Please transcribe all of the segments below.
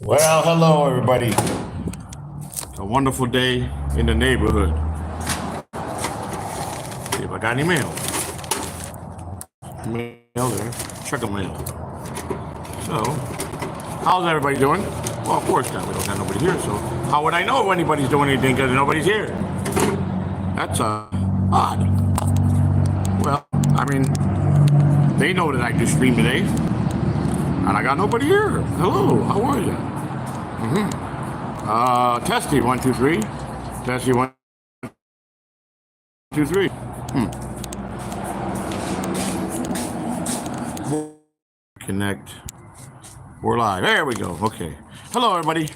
Well, hello everybody. It's a wonderful day in the neighborhood. See if I got any mail. Mail there. Check a mail. So, how's everybody doing? Well, of course not. We don't got nobody here, so how would I know if anybody's doing anything because nobody's here? That's odd. Well, I mean, they know that I just streamed today, and I got nobody here. Hello, how are you? Testy 1 2 3. Testy 1 2 3. Connect. We're live. There we go. Okay. Hello, everybody.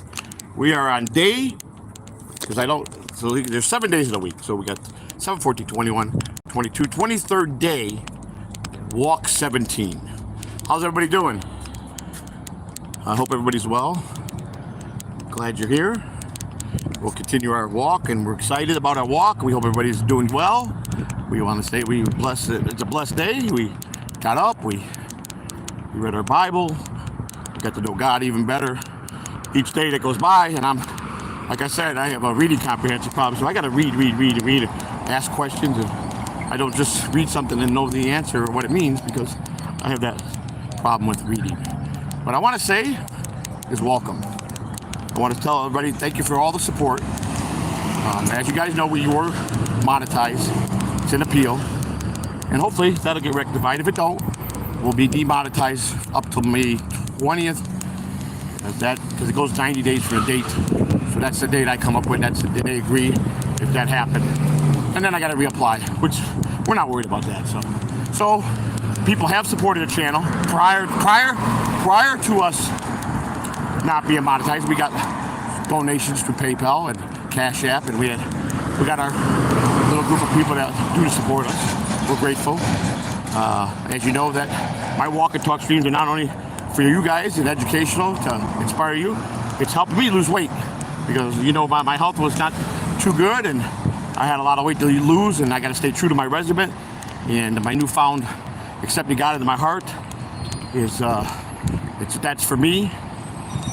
We are on day, because I don't, so there's 7 days in a week. So we got 7, 14, 21, 22, 23rd day, walk 17. How's everybody doing? I hope everybody's well. Glad you're here. We'll continue our walk, and we're excited about our walk. We hope everybody's doing well. We want to say it's a blessed day. We got up, we read our Bible, we got to know God even better each day that goes by. And I'm, like I said, I have a reading comprehension problem, so I got to read, ask questions, and I don't just read something and know the answer or what it means, because I have that problem with reading. What I want to say is welcome. I want to tell everybody thank you for all the support. As you guys know, we were monetized. It's an appeal, and hopefully that'll get rectified. If it don't, we'll be demonetized up till May 20th. Because it goes 90 days for a date. So that's the date I come up with. That's the day they agree if that happened. And then I got to reapply, which we're not worried about that. So people have supported the channel prior to us not being monetized. We got donations through PayPal and Cash App, and we got our little group of people that do support us. We're grateful. As you know, that my walk and talk streams are not only for you guys and educational to inspire you, it's helping me lose weight, because you know my health was not too good, and I had a lot of weight to lose, and I got to stay true to my regimen. And my newfound accepting God into my heart is that's for me.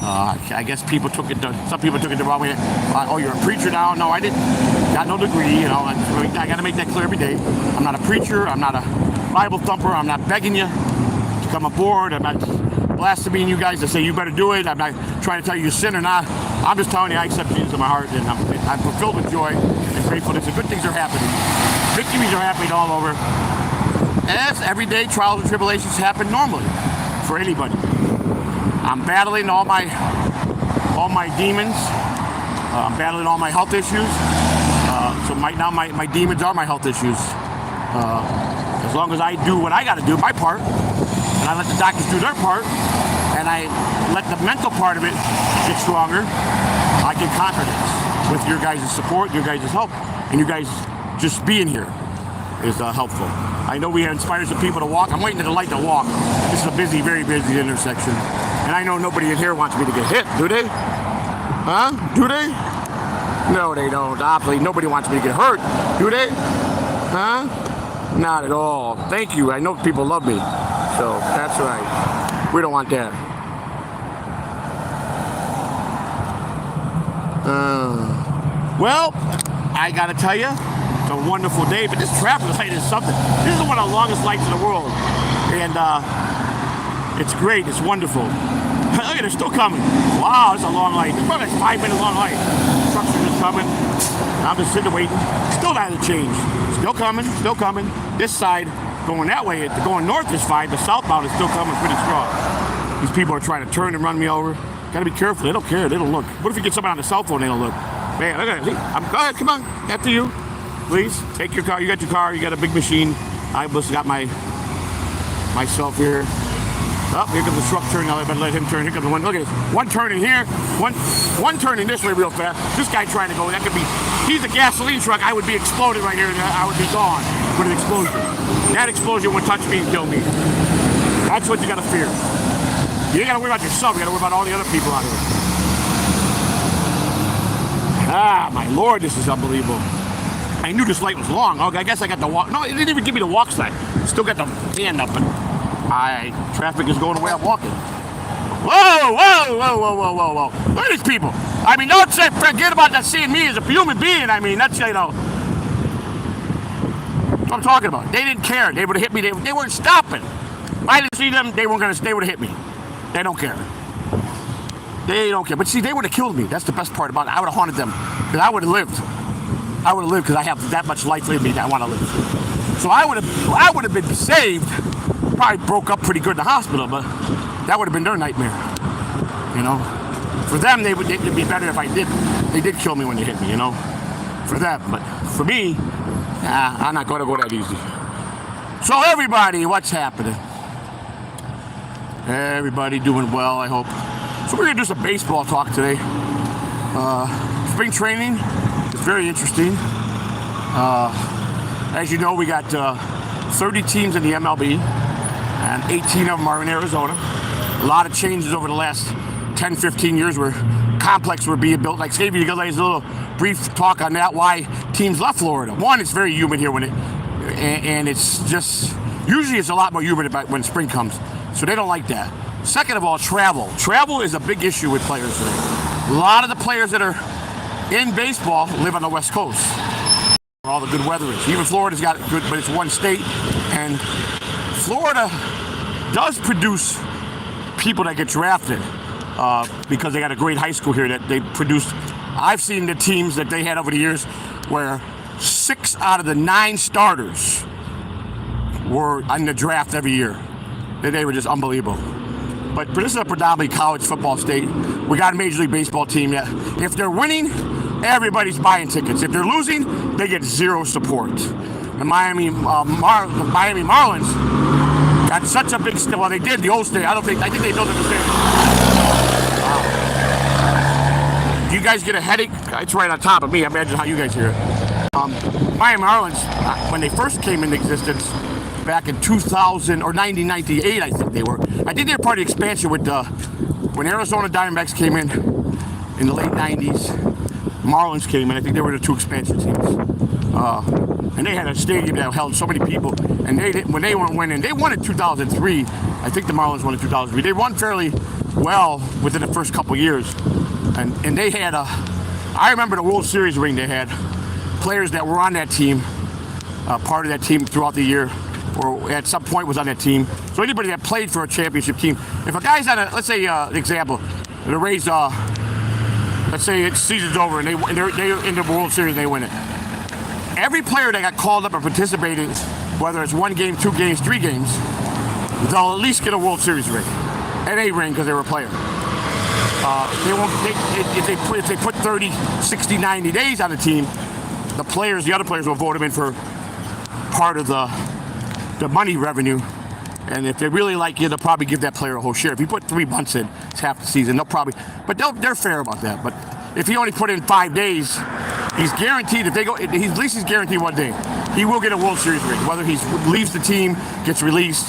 I guess some people took it the wrong way. Oh, you're a preacher now? No, I didn't. Got no degree. You know, I got to make that clear every day. I'm not a preacher. I'm not a Bible thumper. I'm not begging you to come aboard. I'm not blaspheming you guys to say you better do it. I'm not trying to tell you sin or not. I'm just telling you I accept Jesus in my heart, and I'm fulfilled with joy and gratefulness. And good things are happening. Victories are happening all over. As everyday trials and tribulations happen normally for anybody. I'm battling all my demons. I'm battling all my health issues. So right now my demons are my health issues. As long as I do what I got to do, my part, and I let the doctors do their part, and I let the mental part of it get stronger, I can conquer this with your guys' support, your guys' help, and you guys just being here is helpful. I know we have inspired some people to walk. I'm waiting for the light to walk. This is a busy, very busy intersection. And I know nobody in here wants me to get hit, do they? Huh? Do they? No, they don't. Obviously, nobody wants me to get hurt, do they? Huh? Not at all. Thank you. I know people love me. So, that's right. We don't want that. Well, I gotta tell you, it's a wonderful day, but this traffic light is something. This is one of the longest lights in the world. And, it's great. It's wonderful. Look at it, it's still coming. Wow, it's a long light. It's probably a 5-minute long light. Trucks are just coming. I'm just sitting waiting. Still hasn't changed. Still coming, still coming. This side, going that way, going north is fine. The southbound is still coming pretty strong. These people are trying to turn and run me over. Gotta be careful. They don't care. They don't look. What if you get somebody on the cell phone, they don't look? Man, look at it. Go ahead, come on. After you. Please, take your car. You got your car. You got a big machine. I just got myself here. Oh, here comes the truck turning. I better let him turn. Here comes the one. Look at this. One turning here. One turning this way real fast. This guy trying to go. That could be. He's a gasoline truck. I would be exploded right here. I would be gone with an explosion. That explosion would touch me and kill me. That's what you got to fear. You ain't got to worry about yourself. You got to worry about all the other people out here. Ah, my Lord, this is unbelievable. I knew this light was long. Okay, I guess I got the walk. No, it didn't even give me the walk sign. Still got the hand up, and traffic is going the way I'm walking. Whoa, whoa, whoa, whoa, whoa, whoa, whoa. Look at these people. I mean, don't say, forget about that seeing me as a human being. I mean, that's, that's what I'm talking about. They didn't care. They would have hit me. They weren't stopping. If I didn't see them, they weren't going to, they would have hit me. They don't care. They don't care. But see, they would have killed me. That's the best part about it. I would have haunted them. Because I would have lived. I would have lived because I have that much life in me that I want to live. So I would have been saved. Probably broke up pretty good in the hospital, but that would have been their nightmare. For them, it'd be better if I did. They did kill me when they hit me, For them, but for me, I'm not going to go that easy. So everybody, what's happening? Everybody doing well, I hope. So we're gonna do some baseball talk today. Spring training is very interesting. As you know, we got 30 teams in the MLB, and 18 of them are in Arizona. A lot of changes over the last 10, 15 years where complexes were being built. Like, Xavier, you guys, a little brief talk on that, why teams left Florida. One, it's very humid here and it's just, usually it's a lot more humid when spring comes, so they don't like that. Second of all, travel. Travel is a big issue with players today. A lot of the players that are in baseball live on the West Coast. All the good weather is. Even Florida's got good, but it's one state, and Florida does produce people that get drafted because they got a great high school here that they produce. I've seen the teams that they had over the years where 6 out of the 9 starters were in the draft every year. They were just unbelievable. But this is a predominantly college football state. We got a Major League Baseball team that if they're winning, everybody's buying tickets. If they're losing, they get zero support. The Miami Marlins got such a big well, they did the old state. I think they built it the same. Do you guys get a headache? It's right on top of me. Imagine how you guys hear it. Miami Marlins, when they first came into existence, back in 2000 or 1998, I think they were. I think they were part of the expansion with when Arizona Diamondbacks came in the late 90s. Marlins came in. I think they were the 2 expansion teams. And they had a stadium that held so many people. And when they weren't winning, they won in 2003. I think the Marlins won in 2003. They won fairly well within the first couple years. And they had I remember the World Series ring they had. Players that were on that team, part of that team throughout the year, or at some point was on that team. So anybody that played for a championship team, if a guy's on let's say, example, the Rays, let's say it's season's over and they're in the World Series and they win it. Every player that got called up or participated, whether it's 1 game, 2 games, 3 games, they'll at least get a World Series ring, an A ring because they were a player. If they put 30, 60, 90 days on the team, the other players will vote them in for part of the money revenue, and if they really like you, they'll probably give that player a whole share. If you put 3 months in, it's half the season. They're fair about that. But if he only put in 5 days, he's guaranteed. At least he's guaranteed 1 day. He will get a World Series ring. Whether he leaves the team, gets released,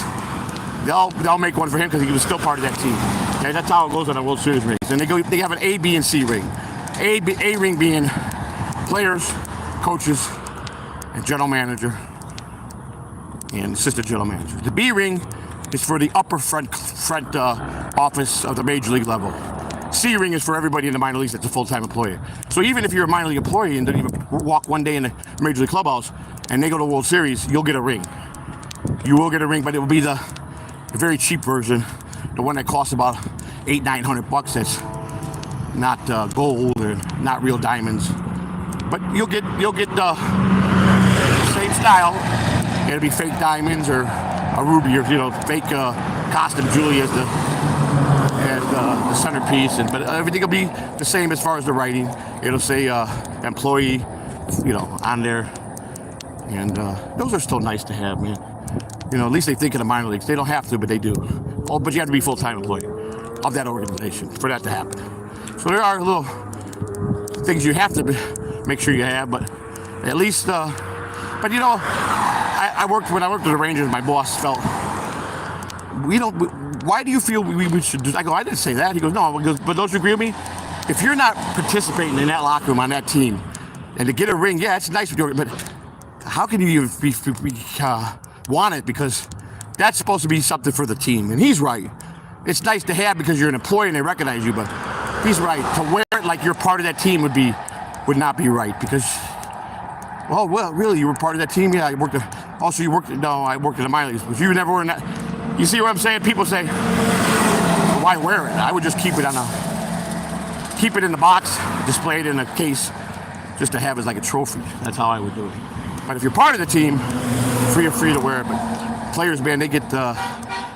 they'll make one for him because he was still part of that team. Okay, that's how it goes on the World Series rings. And they have an A, B, and C ring. A ring being players, coaches, and general manager, and assistant general manager. The B ring is for the upper front office of the major league level. C ring is for everybody in the minor leagues that's a full-time employee. So even if you're a minor league employee and you walk 1 day in the major league clubhouse and they go to the World Series, you'll get a ring. You will get a ring, but it will be the very cheap version, the one that costs about $800-900. That's not gold or not real diamonds, but you'll get the same style. It'll be fake diamonds or a ruby or fake costume jewelry as the centerpiece, but everything will be the same as far as the writing. It'll say employee, on there, and those are still nice to have, man. At least they think of the minor leagues. They don't have to, but they do. Oh, but you have to be a full-time employee of that organization for that to happen. So there are little things you have to make sure you have, but at least, when I worked with the Rangers, my boss felt, why do you feel we should do? I go, I didn't say that. He goes, no. He goes, but don't you agree with me? If you're not participating in that locker room on that team, and to get a ring, yeah, it's nice, but how can you want it? Because that's supposed to be something for the team. And he's right. it's nice to have because you're an employee and they recognize you. But he's right. To wear it like you're part of that team would not be right because, well, really, you were part of that team. Yeah, I worked. Also, you worked. No, I worked in the minor leagues, but you never were in that. You see what I'm saying? People say, why wear it? I would just keep it in the box, display it in a case, just to have it as like a trophy. That's how I would do it. But if you're part of the team, you're free to wear it. But players, man, they get the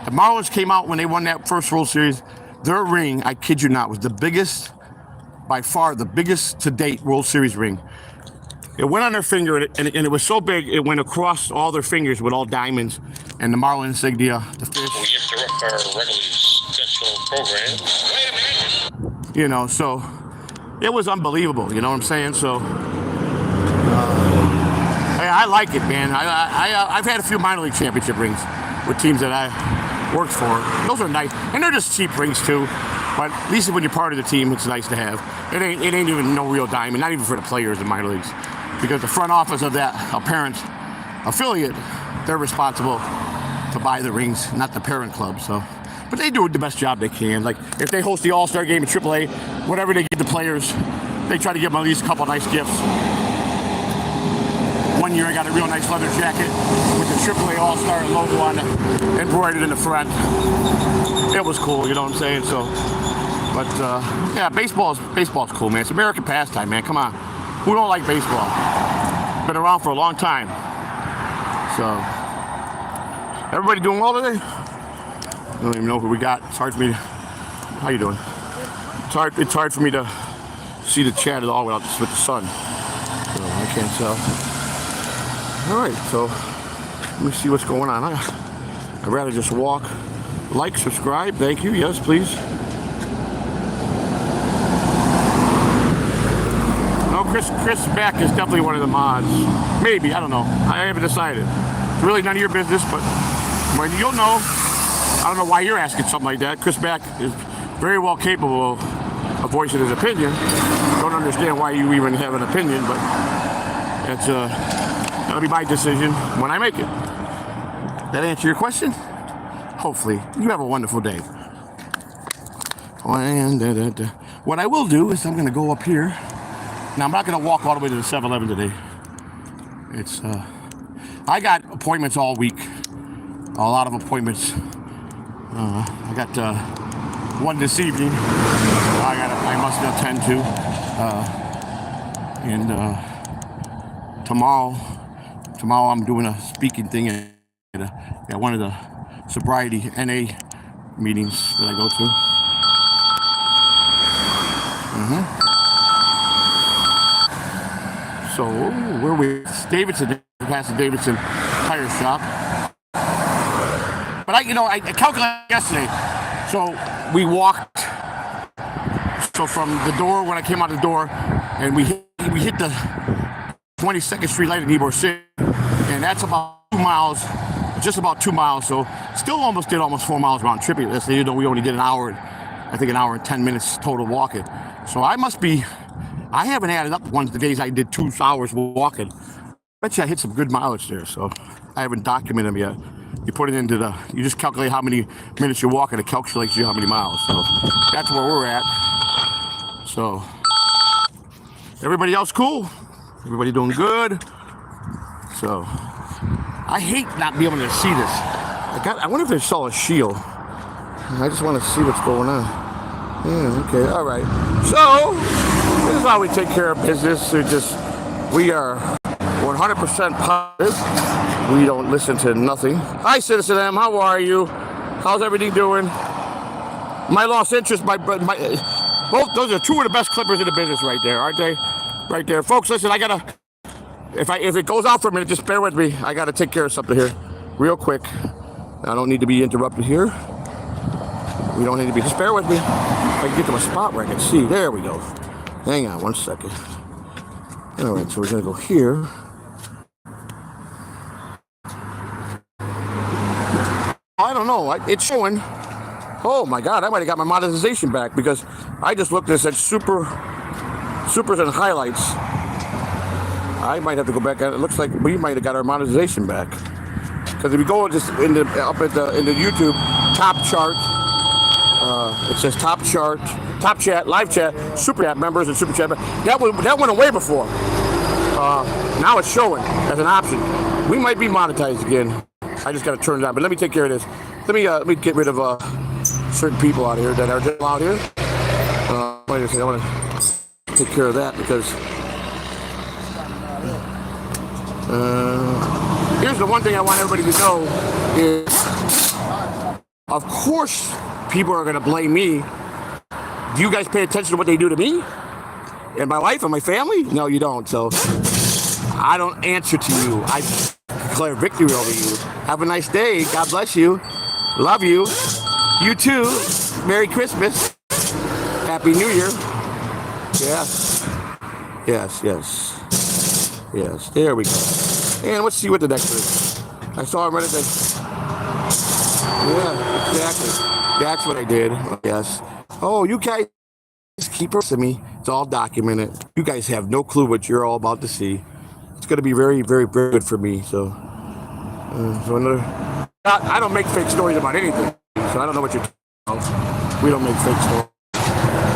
Marlins came out when they won that first World Series. Their ring, I kid you not, was the biggest, by far the biggest to date World Series ring. It went on their finger, and it was so big, it went across all their fingers with all diamonds, and the Marlin insignia, the fish. We interrupt our regularly scheduled program. Wait a minute. You know, so it was unbelievable. You know what I'm saying? So I like it, man. I've had a few minor league championship rings with teams that I worked for. Those are nice, and they're just cheap rings too. But at least when you're part of the team, it's nice to have. It ain't even no real diamond, not even for the players in minor leagues, because the front office of that apparent affiliate, they're responsible to buy the rings, not the parent club. So, but they do the best job they can. Like if they host the All-Star game in AAA, whatever they give the players, they try to give them at least a couple nice gifts. One year I got a real nice leather jacket with the AAA All-Star logo on it, embroidered in the front. It was cool, you know what I'm saying? So, but yeah, baseball's cool, man. It's American pastime, man. Come on, who don't like baseball? Been around for a long time. So, everybody doing well today? I don't even know who we got. It's hard for me to. How you doing? It's hard for me to see the chat at all without with the sun. So I can't tell. All right, so let me see what's going on. I'd rather just walk. Like, subscribe, thank you. Yes, please. No, Chris Beck is definitely one of the mods. Maybe, I don't know. I haven't decided. It's really none of your business, but when you'll know. I don't know why you're asking something like that. Chris Beck is very well capable of voicing his opinion. Don't understand why you even have an opinion, but that's that'll be my decision when I make it. That answer your question? Hopefully. You have a wonderful day. What I will do is I'm going to go up here. Now, I'm not going to walk all the way to the 7-Eleven today. It's, I got appointments all week. A lot of appointments. I got one this evening. I must attend to. And tomorrow I'm doing a speaking thing at one of the sobriety NA meetings that I go to. So where are we? Davidson, past the Davidson tire shop. But I calculated yesterday. So we walked. So from the door, when I came out the door, and we hit the 22nd Street light in Ybor City, and that's about 2 miles. Just about 2 miles, so still almost 4 miles round trip. You know, we only did an hour and 10 minutes total walking. So I haven't added up one of the days I did 2 hours walking. Bet you I hit some good mileage there, so I haven't documented them yet. You put it into you just calculate how many minutes you're walking, it calculates you how many miles. So that's where we're at. So everybody else cool? Everybody doing good? So I hate not being able to see this. I wonder if they saw a shield. I just want to see what's going on. Yeah, okay, all right. So this is how we take care of business. We are 100% positive. We don't listen to nothing. Hi, Citizen M. How are you? How's everything doing? My lost interest. Both those are two of the best clippers in the business, right there, aren't they? Right there, folks. Listen, I gotta. If it goes out for a minute, just bear with me. I gotta take care of something here, real quick. I don't need to be interrupted here. We don't need to be. Just bear with me. If I can get to a spot where I can see. There we go. Hang on 1 second. All right, so we're gonna go here. I don't know. It's showing. Oh my God! I might have got my monetization back because I just looked and said supers and highlights. I might have to go back. It looks like we might have got our monetization back because if you go just in the YouTube top chart, It says top chat, live chat, super chat members and super chat. That went away before. Now it's showing as an option. We might be monetized again. I just got to turn it on. But let me take care of this. Let me get rid of certain people out here that are just out here. Wait a second. I want to take care of that because here's the one thing I want everybody to know is, of course, people are going to blame me. Do you guys pay attention to what they do to me and my wife and my family? No, you don't. So I don't answer to you. I declare victory over you. Have a nice day. God bless you. Love you. You too. Merry Christmas. Happy New Year. Yes. Yes, yes. Yes. There we go. And let's see what the next is. I saw him right at the... Yeah, exactly. That's what I did. Yes. Oh, you guys keep to me. It's all documented. You guys have no clue what you're all about to see. It's going to be very, very, very good for me. So I don't make fake stories about anything. So I don't know what you're talking about. We don't make fake stories.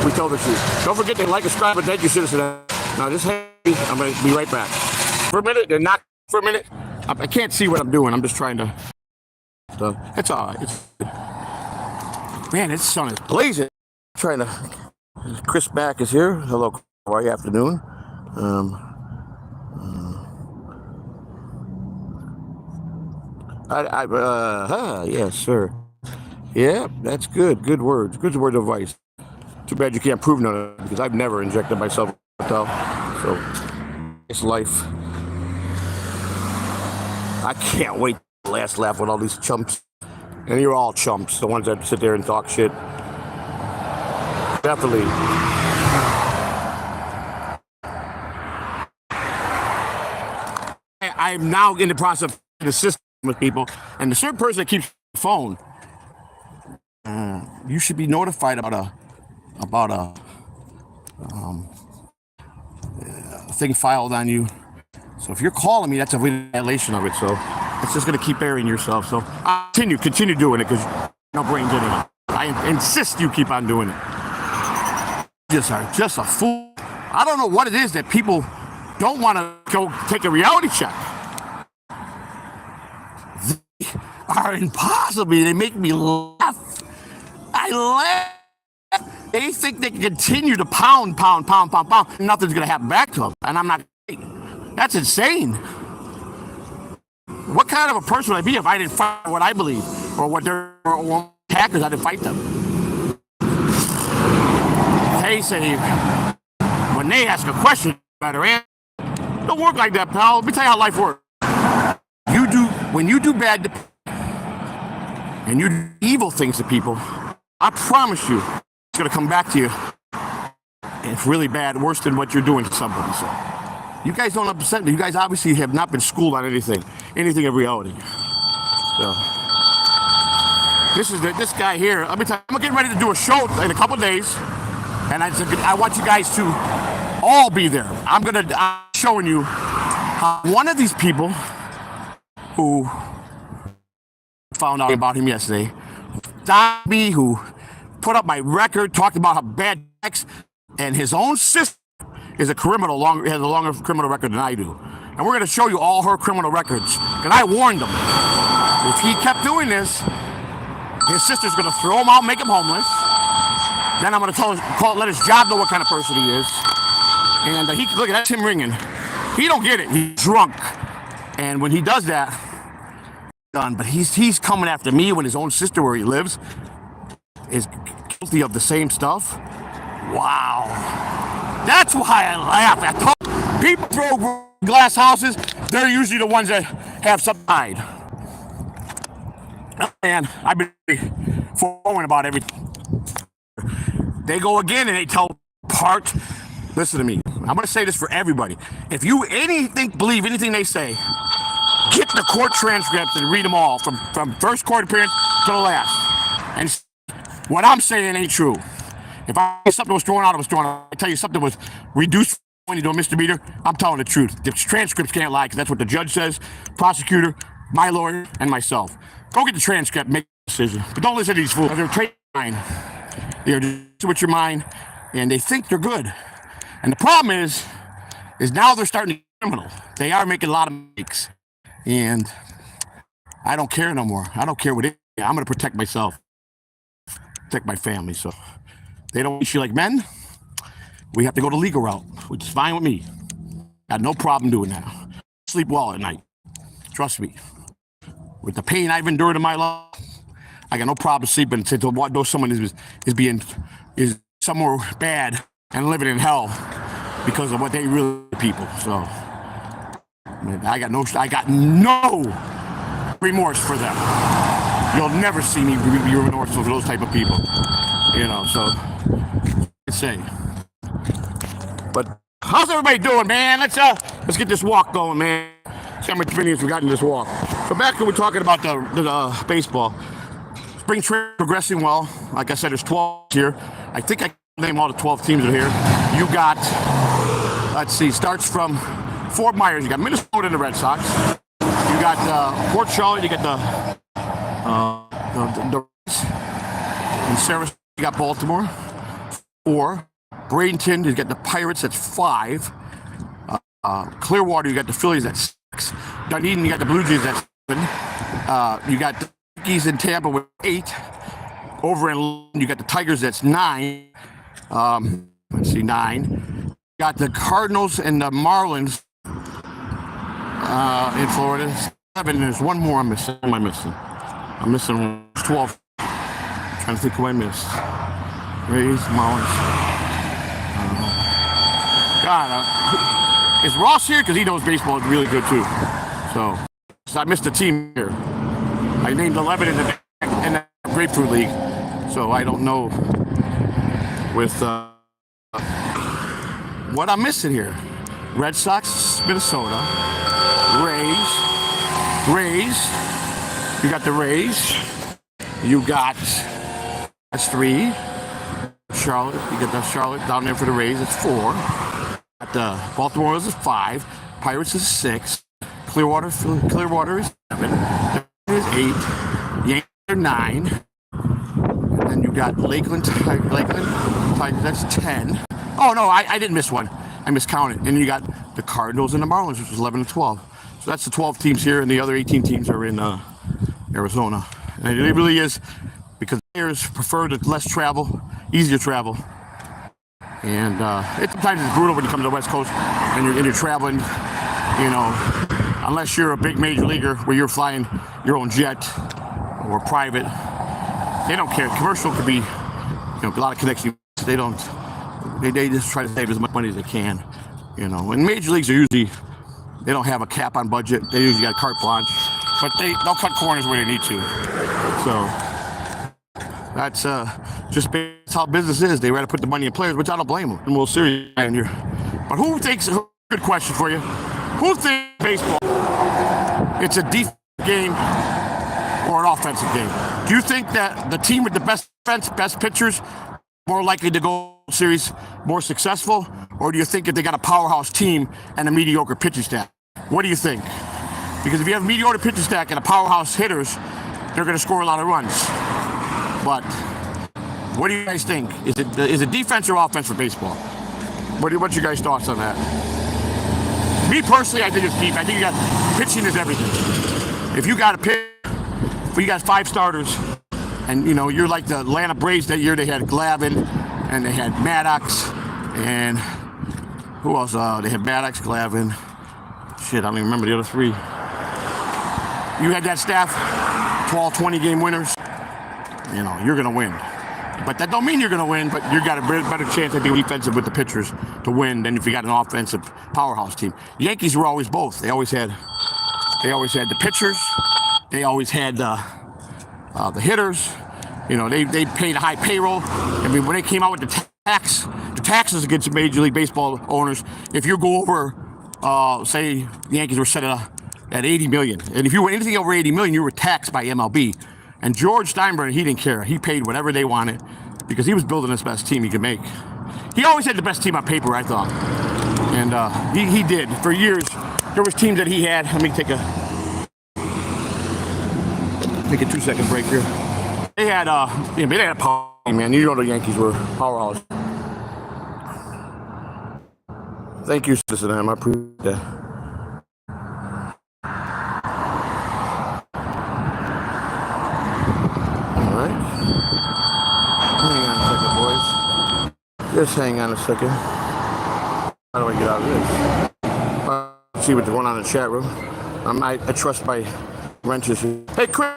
We tell the truth. Don't forget to like, subscribe, and thank you, citizen. Now, just hang. I'm going to be right back. For a minute, and not for a minute. I can't see what I'm doing. I'm just trying to. So it's all right. Man, this sun is blazing. Trying to. Chris Back is here. Hello, how are you? Afternoon. Yes, sir. Yeah, that's good. Good words. Good word of advice. Too bad you can't prove none of it because I've never injected myself. So it's life. I can't wait to last laugh with all these chumps. And you're all chumps, the ones that sit there and talk shit. Definitely. I'm now in the process of the system with people, and the certain person that keeps the phone, you should be notified about a thing filed on you. So if you're calling me, that's a violation of it. So it's just going to keep airing yourself. So I'll continue doing it because no brains anyway. I insist you keep on doing it. Just a fool. I don't know what it is that people don't want to go take a reality check. They are impossible. They make me laugh. I laugh. They think they can continue to pound. Nothing's going to happen back to them. And I'm not. That's insane. What kind of a person would I be if I didn't fight what I believe or what their attackers? I didn't fight them. They say when they ask a question, better answer. Don't work like that, pal. Let me tell you how life works. When you do bad and you do evil things to people, I promise you, it's gonna come back to you. It's really bad, worse than what you're doing to somebody. So you guys don't upset me. You guys obviously have not been schooled on anything of reality. So this guy here. Let me tell you, I'm getting ready to do a show in a couple of days, and I want you guys to all be there. I'm showing you how one of these people who found out about him yesterday, me, who put up my record, talked about how bad sex, and his own sister is a criminal, has a longer criminal record than I do. And we're going to show you all her criminal records. And I warned him, if he kept doing this, his sister's going to throw him out, make him homeless. Then I'm going to let his job know what kind of person he is. And look, that's him ringing. He don't get it. He's drunk. And when he does that, done. But he's coming after me when his own sister, where he lives, is guilty of the same stuff. Wow. That's why I laugh. I told people throw glass houses. They're usually the ones that have something to hide. And I've been forewarned about everything. They go again and they tell part. Listen to me. I'm going to say this for everybody. If you believe anything they say, get the court transcripts and read them all from first court appearance to the last. And what I'm saying ain't true. If I say something was thrown out, it was thrown out. I tell you something was reduced when you do a misdemeanor, I'm telling the truth. The transcripts can't lie because that's what the judge says, prosecutor, my lawyer, and myself. Go get the transcript, make a decision. But don't listen to these fools. They're trading. They're just with your mind, and they think they're good. And the problem is now they're starting to be criminal. They are making a lot of mistakes, and I don't care no more. I don't care what it is. I'm going to protect myself, protect my family. So they don't treat you like men. We have to go the legal route, which is fine with me. Got no problem doing that. Sleep well at night. Trust me. With the pain I've endured in my life, I got no problem sleeping to know someone is somewhere bad and living in hell because of what they really people. So I got no remorse for them. You'll never see me be remorseful for those type of people. So let's say. But how's everybody doing, man? Let's get this walk going, man. See how much minutes we got in this walk. So back to we're talking about the baseball. Spring training progressing well. Like I said, there's 12 here. I think I can name all the 12 teams that are here. You got, let's see, starts from Fort Myers. You got Minnesota and the Red Sox. You got Port Charlotte. You got the in Sarasota. You got Baltimore. 4. Bradenton. You got the Pirates. That's 5. Clearwater. You got the Phillies. That's 6. Dunedin. You got the Blue Jays. That's 7. You got the Yankees in Tampa with 8. Over in London, you got the Tigers. That's 9. Let's see, 9. You got the Cardinals and the Marlins in Florida. 7. There's one more I'm missing. Who am I missing? I'm missing 12. Trying to think who I missed. Rays, Marlins. God, is Ross here? Because he knows baseball really good too. So I missed a team here. I named 11 in the Grapefruit League, so I don't know with what I'm missing here. Red Sox, Minnesota, Rays. You got the Rays. You got that's 3. Charlotte. You got the Charlotte down there for the Rays. It's 4. Got the Baltimore is 5. Pirates is 6. Clearwater is 7. Is 8. Yankees are 9. And then you got Lakeland, that's 10. Oh, no, I didn't miss one. I miscounted. And you got the Cardinals and the Marlins, which is 11 and 12. So that's the 12 teams here, and the other 18 teams are in Arizona. And it really is because players prefer the less travel, easier travel. And sometimes it's brutal when you come to the West Coast and you're traveling, unless you're a big major leaguer where you're flying your own jet or private. They don't care. Commercial could be, a lot of connections. They don't. They just try to save as much money as they can. And major leagues are usually, they don't have a cap on budget. They usually got carte blanche, but they'll cut corners where they need to. So that's just how business is. They rather put the money in players, which I don't blame them. And we'll serious in here. But who thinks? Good question for you. Who thinks baseball? It's a defensive game or an offensive game? Do you think that the team with the best defense, best pitchers, more likely to go series more successful, or do you think if they got a powerhouse team and a mediocre pitching staff? What do you think? Because if you have a mediocre pitching stack and a powerhouse hitters, they're going to score a lot of runs. But what do you guys think? Is it defense or offense for baseball? What's your guys' thoughts on that? Me personally, I think it's deep. I think you got pitching is everything. If you got a pitch, if you got 5 starters, and you're like the Atlanta Braves that year. They had Glavine, and they had Maddox, and who else? They had Maddox, Glavine. Shit, I don't even remember the other 3. You had that staff, 12, 20-game winners. You're gonna win. But that don't mean you're going to win, but you got a better chance of being defensive with the pitchers to win than if you got an offensive powerhouse team. Yankees were always both. They always had the pitchers. They always had the hitters. They paid a high payroll. I mean, when they came out with the taxes against Major League Baseball owners, if you go over, say the Yankees were set at $80 million, and if you went anything over $80 million, you were taxed by MLB. And George Steinbrenner, he didn't care. He paid whatever they wanted because he was building his best team he could make. He always had the best team on paper, I thought. And he did. For years, there was teams that he had. Let me take a 2-second break here. They had, they had a power man. You know the Yankees were powerhouse. Thank you, Citizen M. I appreciate that. All right. Hang on a second, boys. Just hang on a second. How do I get out of this? See what's going on in the chat room. I trust my wrenches. Hey, Chris,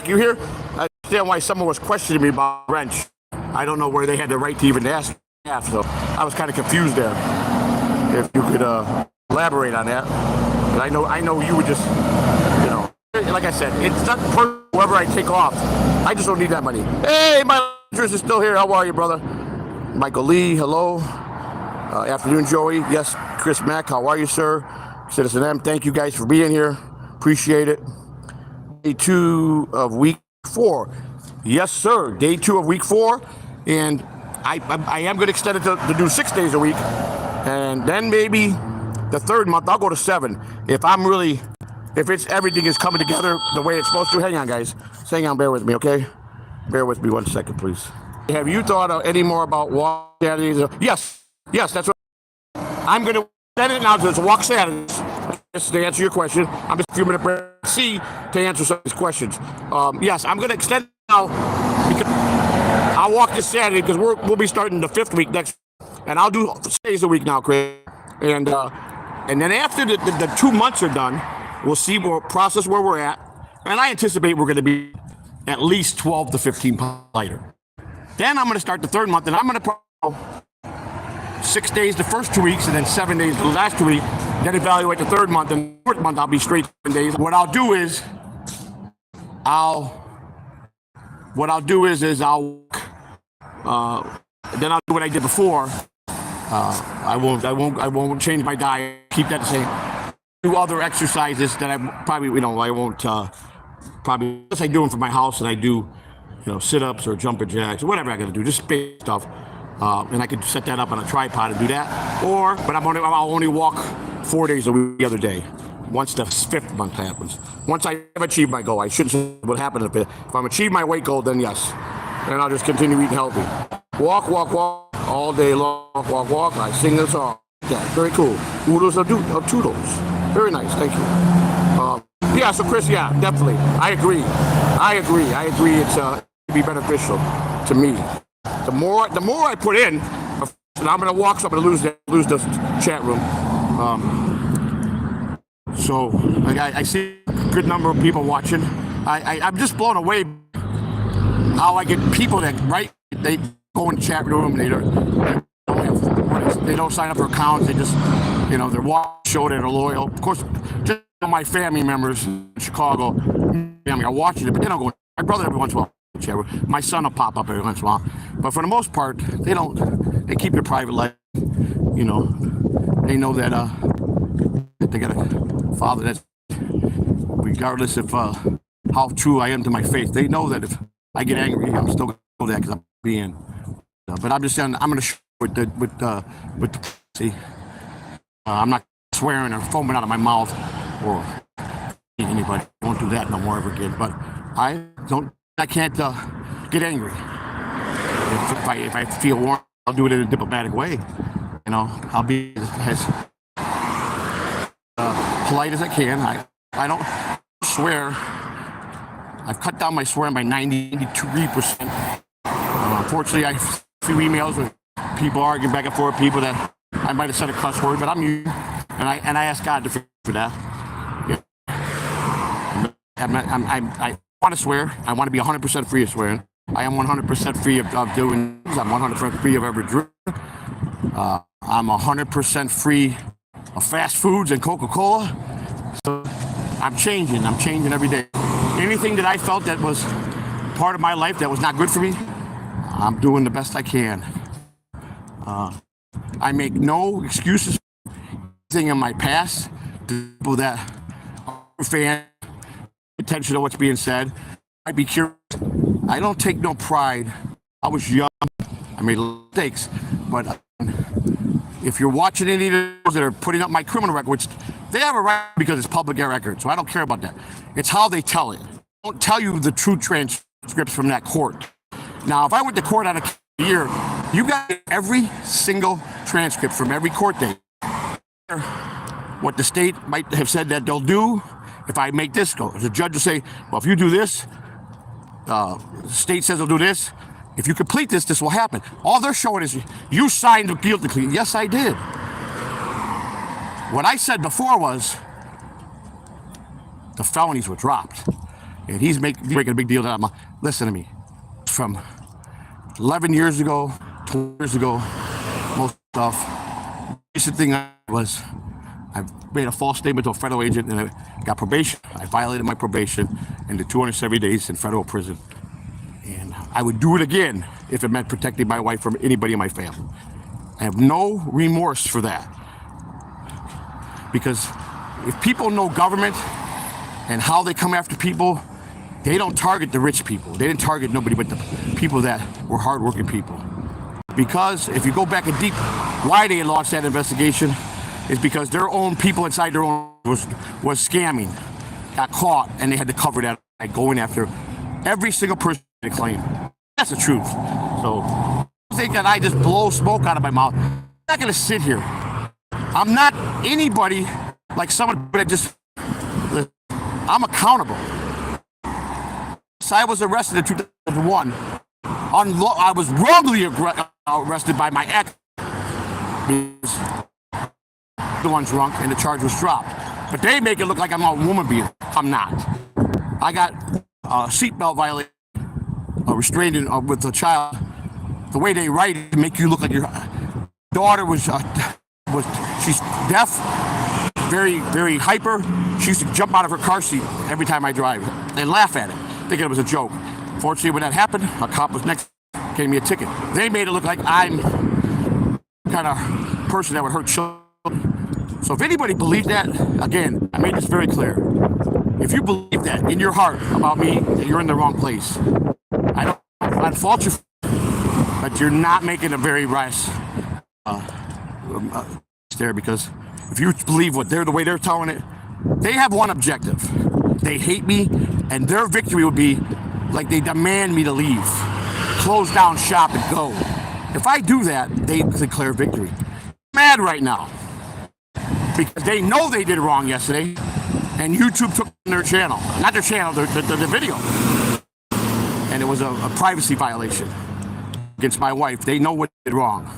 you here? I understand why someone was questioning me about wrench. I don't know where they had the right to even ask. So I was kind of confused there. If you could elaborate on that. But I know you would just, like I said, it's not personal wherever I take off. I just don't need that money. Hey, my interest is still here. How are you, brother? Michael Lee, hello. Afternoon, Joey. Yes, Chris Mack, how are you, sir? Citizen M, thank you guys for being here. Appreciate it. Day 2 of week 4. Yes, sir. Day 2 of week 4. And I am going to extend it to do 6 days a week. And then maybe the third month, I'll go to 7. If everything is coming together the way it's supposed to. Hang on, guys. Just hang on, bear with me, okay? Bear with me 1 second, please. Have you thought any more about walk Saturdays? Yes, that's what I'm going to extend it now to walk Saturdays. Just to answer your question, I'm just a few minutes break C to answer some of these questions. Yes, I'm going to extend it now because I'll walk this Saturday because we'll be starting the 5th week next, and I'll do 6 days a week now, Chris. And then after the 2 months are done, we'll see where we're at, and I anticipate we're going to be at least 12 to 15 pounds lighter. Then I'm going to start the 3rd month, and I'm going to 6 days the first 2 weeks, and then 7 days the last 2 weeks. Then evaluate the 3rd month, and the 4th month I'll be straight 7 days. What I'll do is I'll then I'll do what I did before. I won't change my diet. Keep that the same. Do other exercises that I probably I won't probably unless I do them for my house, and I do sit-ups or jumping jacks or whatever I got to do, just basic stuff. And I could set that up on a tripod and do that. But I'll only walk 4 days a week the other day. Once the 5th month happens. Once I have achieved my goal, I shouldn't say what happened if I'm achieved my weight goal, then yes. And I'll just continue eating healthy. Walk all day long. Walk. I sing the song. Yeah, very cool. Oodles of toodles. Very nice. Thank you. So Chris, yeah, definitely. I agree. It's be beneficial to me. The more I put in, and I'm gonna walk, so I'm gonna lose the chat room. So I see a good number of people watching. I'm just blown away how I get people that they go in the chat room, they don't sign up for accounts, they just they're watching the show, they're loyal. Of course, just my family members in Chicago, I watch it, but then I'll go. My brother every once in a while. My son will pop up every once in a while, but for the most part, they don't. They keep their private life. They know that they got a father that's, regardless of how true I am to my faith, they know that if I get angry, I'm still gonna know that because I'm being. But I'm just saying, I'm gonna show with the see. I'm not swearing or foaming out of my mouth or anybody. I won't do that no more ever again. But I can't get angry. If I feel warm, I'll do it in a diplomatic way. I'll be as polite as I can. I don't swear. I've cut down my swearing by 93%. Unfortunately, I have a few emails with people arguing back and forth, people that I might have said a cuss word, but I'm human, and I ask God to forgive for that. Yeah. I want to swear. I want to be 100% free of swearing. I am 100% free of doing things. I'm 100% free of every drink. I'm 100% free of fast foods and Coca-Cola. So I'm changing every day. Anything that I felt that was part of my life that was not good for me, I'm doing the best I can. I make no excuses for anything in my past. People that are fan attention to what's being said. I'd be curious. I don't take no pride. I was young. I made mistakes. But if you're watching any of those that are putting up my criminal record, which they have a right because it's public record, so I don't care about that. It's how they tell it. They don't tell you the true transcripts from that court. Now, if I went to court on a year, you got every single transcript from every court date. What the state might have said that they'll do if I make this go. The judge will say, well, if you do this, the state says they'll do this. If you complete this, this will happen. All they're showing is you signed a guilty plea. Yes, I did. What I said before was the felonies were dropped. And he's making a big deal out of listen to me. From 11 years ago, 20 years ago, most stuff. The recent thing was I made a false statement to a federal agent and I got probation. I violated my probation and did 270 days in federal prison. And I would do it again if it meant protecting my wife from anybody in my family. I have no remorse for that. Because if people know government and how they come after people, they don't target the rich people. They didn't target nobody but the people that were hardworking people. Because if you go back and deep, why they launched that investigation is because their own people inside their own was scamming, got caught, and they had to cover that by going after every single person they claim. That's the truth. So I think that I just blow smoke out of my mouth. I'm not gonna sit here. I'm not anybody like someone that just, I'm accountable. So I was arrested in 2001. I was wrongly arrested by my ex. The one drunk and the charge was dropped. But they make it look like I'm a woman beater. I'm not. I got a seatbelt violation, restrained with a child. The way they write it to make you look like your daughter was she's deaf, very, very hyper. She used to jump out of her car seat every time I drive and laugh at it, thinking it was a joke. Fortunately, when that happened, a cop was next, gave me a ticket. They made it look like I'm the kind of person that would hurt children. So if anybody believed that, again, I made this very clear. If you believe that in your heart about me, that you're in the wrong place. I'd fault you, but you're not making a very rash there, because if you believe what the way they're telling it, they have one objective. They hate me, and their victory would be like they demand me to leave, close down shop and go. If I do that, they declare victory. I'm mad right now because they know they did wrong yesterday, and YouTube took their channel, not their channel, the video, and it was a privacy violation against my wife. They know what they did wrong.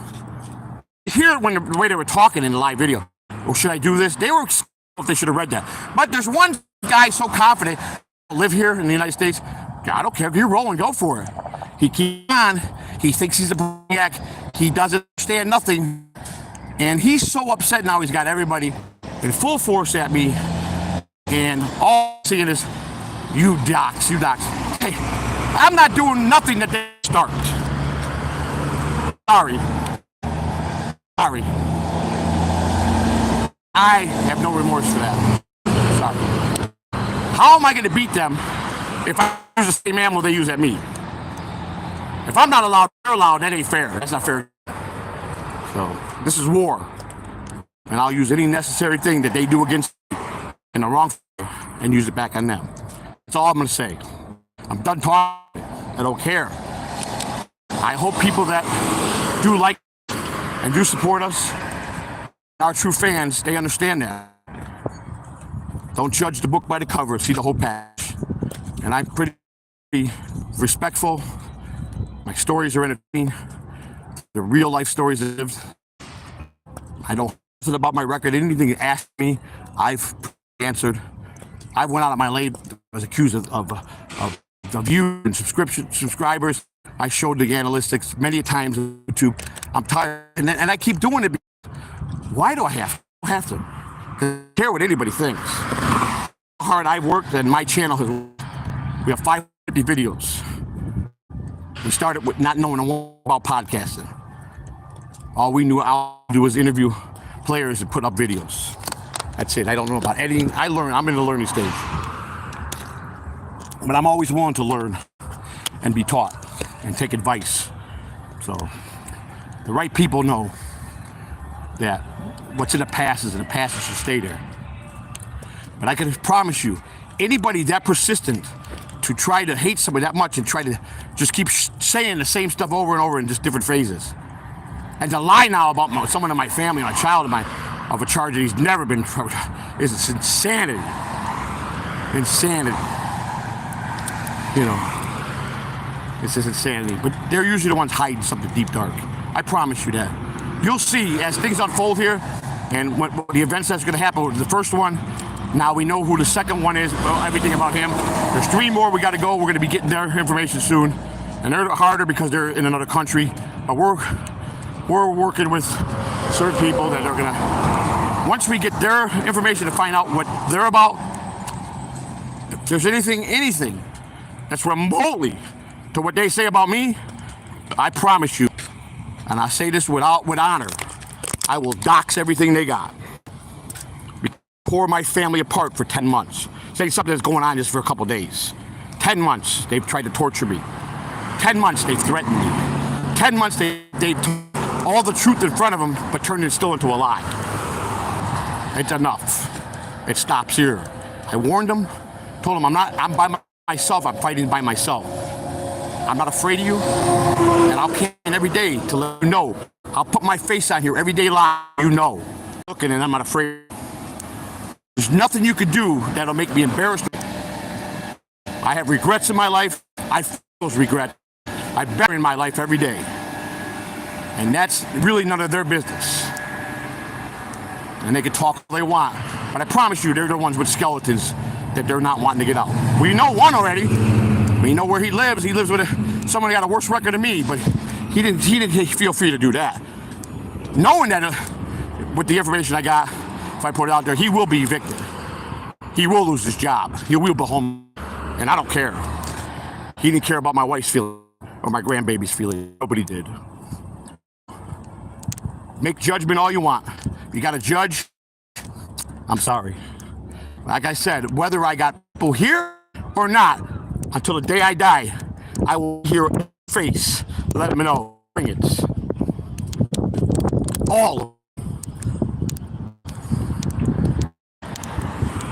Hear when the way they were talking in the live video. Well, should I do this? They were if they should have read that. But there's one guy so confident, live here in the United States. I don't care if you're rolling, go for it. He keeps on. He thinks he's a brainiac. He doesn't understand nothing. And he's so upset now he's got everybody in full force at me. And all I'm seeing is, you docs. Hey, I'm not doing nothing that they start. Sorry. I have no remorse for that. Sorry. How am I going to beat them if I use the same ammo they use at me? If I'm not allowed, they're allowed. That ain't fair. That's not fair. So this is war, and I'll use any necessary thing that they do against me in the wrong and use it back on them. That's all I'm going to say. I'm done talking. I don't care. I hope people that do like and do support us, our true fans, they understand that. Don't judge the book by the cover, see the whole package. And I'm pretty respectful. My stories are entertaining. They're real life stories I lived. I don't know about my record. Anything you ask me, I've answered. I went out of my way. I was accused of views and subscribers. I showed the analytics many times on YouTube. I'm tired, and I keep doing it. Why do I have to? I don't have to. I don't care what anybody thinks. How hard I've worked, and my channel has. We have 550 videos. We started with not knowing about podcasting. All we knew how to do was interview players and put up videos. That's it. I don't know about editing. I'm in the learning stage. But I'm always willing to learn and be taught and take advice. So the right people know that what's in the past is in the past and should stay there. But I can promise you, anybody that persistent to try to hate somebody that much and try to just keep saying the same stuff over and over in just different phrases. And to lie now about someone in my family, my child of a charge that he's never been is insanity. Insanity. You know, it's just insanity. But they're usually the ones hiding something deep dark. I promise you that. You'll see as things unfold here, and what the events that's going to happen. The first one, now we know who the second one is, everything about him. There's 3 more we got to go. We're going to be getting their information soon. And they're harder because they're in another country. But we're working with certain people that are going to, once we get their information to find out what they're about, if there's anything that's remotely to what they say about me, I promise you, and I say this with honor, I will dox everything they got. Pour my family apart for 10 months. Say something that's going on just for a couple days. 10 months they've tried to torture me. 10 months they've threatened me. 10 months they took all the truth in front of them, but turned it still into a lie. It's enough. It stops here. I warned them, told them I'm by myself, I'm fighting by myself. I'm not afraid of you, and I'll plan every day to let you know. I'll put my face on here every day live, you know. Looking, and I'm not afraid. There's nothing you can do that'll make me embarrassed. I have regrets in my life. I feel those regrets. I bury in my life every day. And that's really none of their business. And they can talk all they want. But I promise you, they're the ones with skeletons that they're not wanting to get out. We know one already. We know where he lives. He lives with someone who got a worse record than me, but he didn't feel free to do that. Knowing that with the information I got, if I put it out there, he will be evicted. He will lose his job. He will be home. And I don't care. He didn't care about my wife's feelings or my grandbaby's feelings. Nobody did. Make judgment all you want. You got to judge. I'm sorry. Like I said, whether I got people here or not, until the day I die, I will hear a face. Let them know. Bring it. All of them.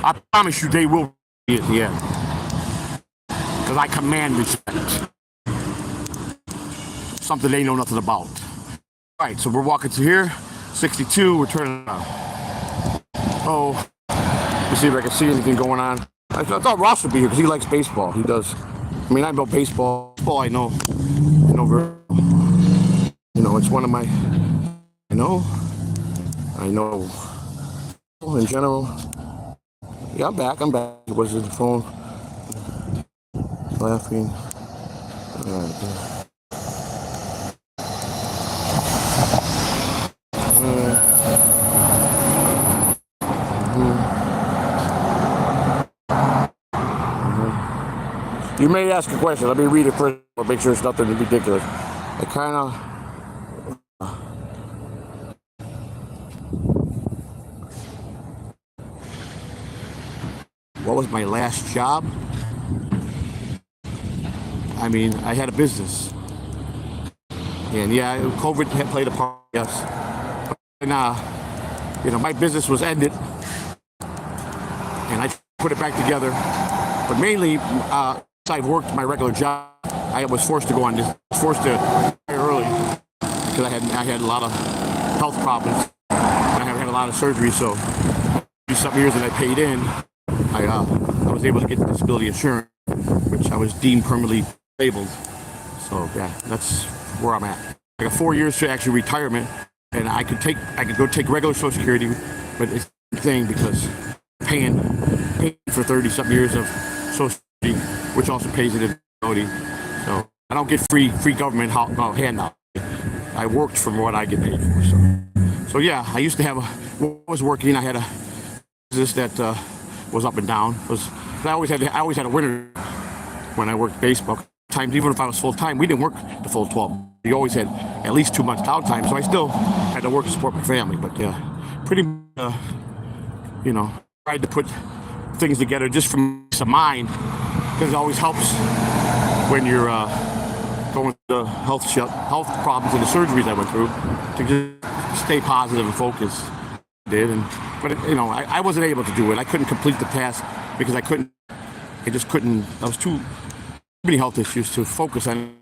I promise you they will be at the end. Because I command respect. Something they know nothing about. All right, so we're walking through here. 62, we're turning around. Oh, let's see if I can see anything going on. I thought Ross would be here because he likes baseball. He does. I mean, I know baseball. Baseball, I know very well. You know, it's one of my, I know in general. Yeah, I'm back. Was it the phone? Laughing. All right. You may ask a question. Let me read it first, but make sure it's nothing ridiculous. I kind of. What was my last job? I mean, I had a business. And yeah, COVID had played a part, yes. And, you know, my business was ended. And I put it back together. But mainly, I worked my regular job. I was forced to go on this, forced to retire early because I had a lot of health problems. I have had a lot of surgery, so some years that I paid in, I was able to get disability insurance, which I was deemed permanently disabled. So yeah, that's where I'm at. I got 4 years to actually retirement, and I could go take regular Social Security, but it's the thing because paying for 30-something years of Social Security, which also pays it disability. So I don't get free government handout. I worked from what I get paid for. So yeah, I used to have I had a business that was up and down. I always had a winter when I worked baseball. Times even if I was full time, we didn't work the full 12. We always had at least 2 months downtime. So I still had to work to support my family. But yeah, pretty you know, tried to put things together just from peace of mind, because it always helps when you're going through the health problems and the surgeries I went through to just stay positive and focused. But you know, I wasn't able to do it. I couldn't complete the task because I couldn't I just couldn't. I was too many health issues to focus on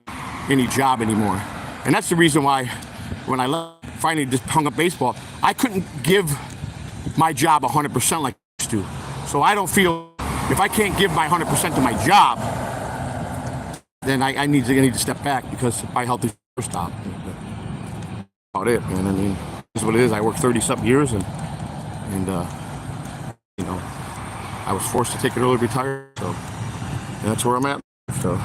any job anymore, and that's the reason why when I finally just hung up baseball, I couldn't give my job 100% like I used to. So I don't feel if I can't give my 100% to my job, then I need to step back because my health is stop. About it, man. I mean, this is what it is. I worked 30-something years, and you know, I was forced to take an early retire. So and that's where I'm at. So.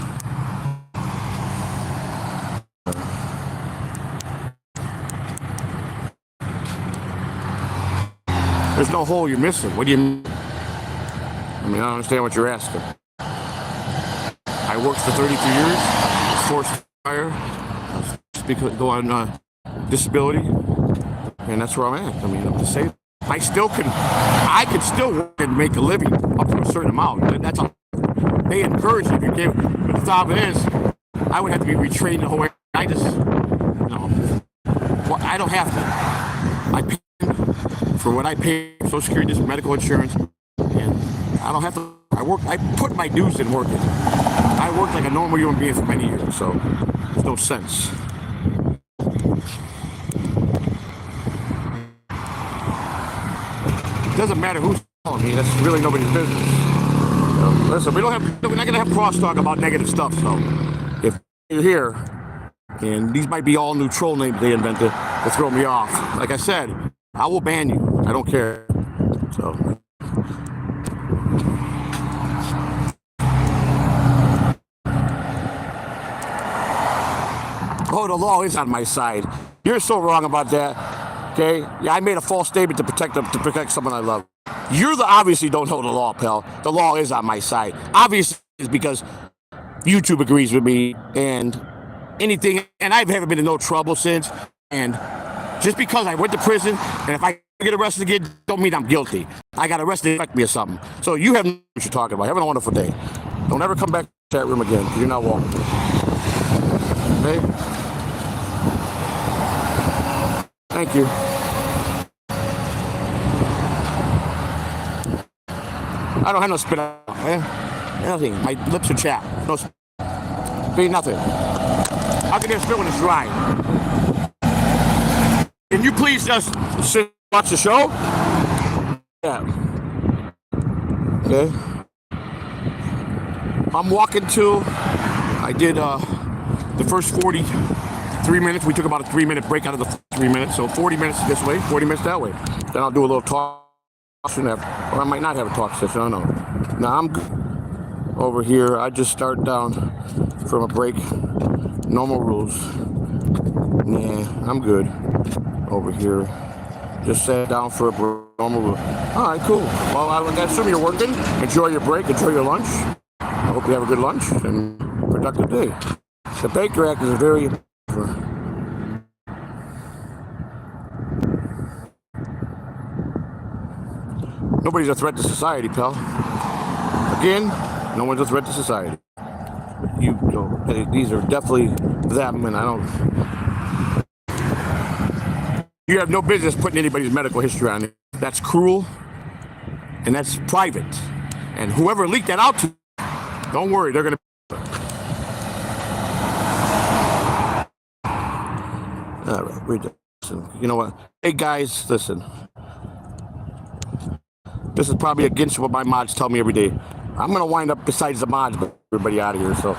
There's no hole you're missing. What do you mean? I mean, I don't understand what you're asking. I worked for 33 years, was forced to retire, because go on disability, and that's where I'm at. I mean, I'm just saying, I could still work and make a living up to a certain amount. That's all. They encourage you if you can. But the problem is, I would have to be retrained the whole way. I just, well, I don't have to. I pay for what I pay, Social Security, medical insurance, and I don't have to. I put my dues in working. I worked like a normal human being for many years, so there's no sense. It doesn't matter who's calling me. That's really nobody's business. Listen, we're not gonna have crosstalk about negative stuff. So if you're here, and these might be all new troll names they invented to throw me off. Like I said, I will ban you. I don't care. So. Oh, the law is on my side. You're so wrong about that. Okay? Yeah, I made a false statement to protect someone I love. You obviously don't know the law, pal. The law is on my side. Obviously, it's because YouTube agrees with me and anything, and I haven't been in no trouble since. And just because I went to prison, and if I get arrested again, don't mean I'm guilty. I got arrested to affect me or something. So you have no idea what you're talking about. Having a wonderful day. Don't ever come back to the chat room again, because you're not welcome. Okay? Thank you. I don't have no spit out, man. Nothing. My lips are chapped. No spit. Be nothing. How can there spit when it's dry? Can you please just sit and watch the show? Yeah. Okay. I'm walking to. I did the first 43 minutes. We took about a 3-minute break out of the 3 minutes. So 40 minutes this way, 40 minutes that way. Then I'll do a little talk. Or I might not have a talk session. I don't know. Now I'm good. Over here. I just start down from a break. Normal rules. Nah, I'm good. Over here. Just sat down for a break. Normal rule. All right, cool. Well, I assume you're working. Enjoy your break. Enjoy your lunch. I hope you have a good lunch and productive day. The Baker Act is a very nobody's a threat to society, pal. Again, no one's a threat to society. You know, these are definitely them, and I don't. You have no business putting anybody's medical history on it. That's cruel, and that's private. And whoever leaked that out to, don't worry, they're gonna. All right, listen. You know what? Hey guys, listen. This is probably against what my mods tell me every day. I'm gonna wind up besides the mods, but everybody out of here. So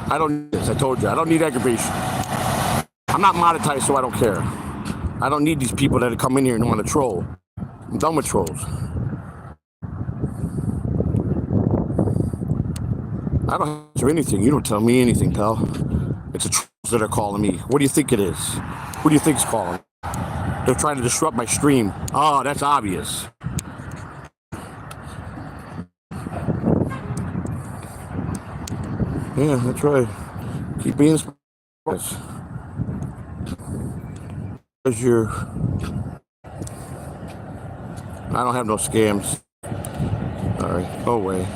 I don't need this. I told you, I don't need aggravation. I'm not monetized, so I don't care. I don't need these people that come in here and want to troll. I'm done with trolls. I don't answer anything. You don't tell me anything, pal. It's the trolls that are calling me. What do you think it is? Who do you think's calling? They're trying to disrupt my stream. Oh, that's obvious. Yeah, that's right. Keep being because you're. I don't have no scams. All right, go away.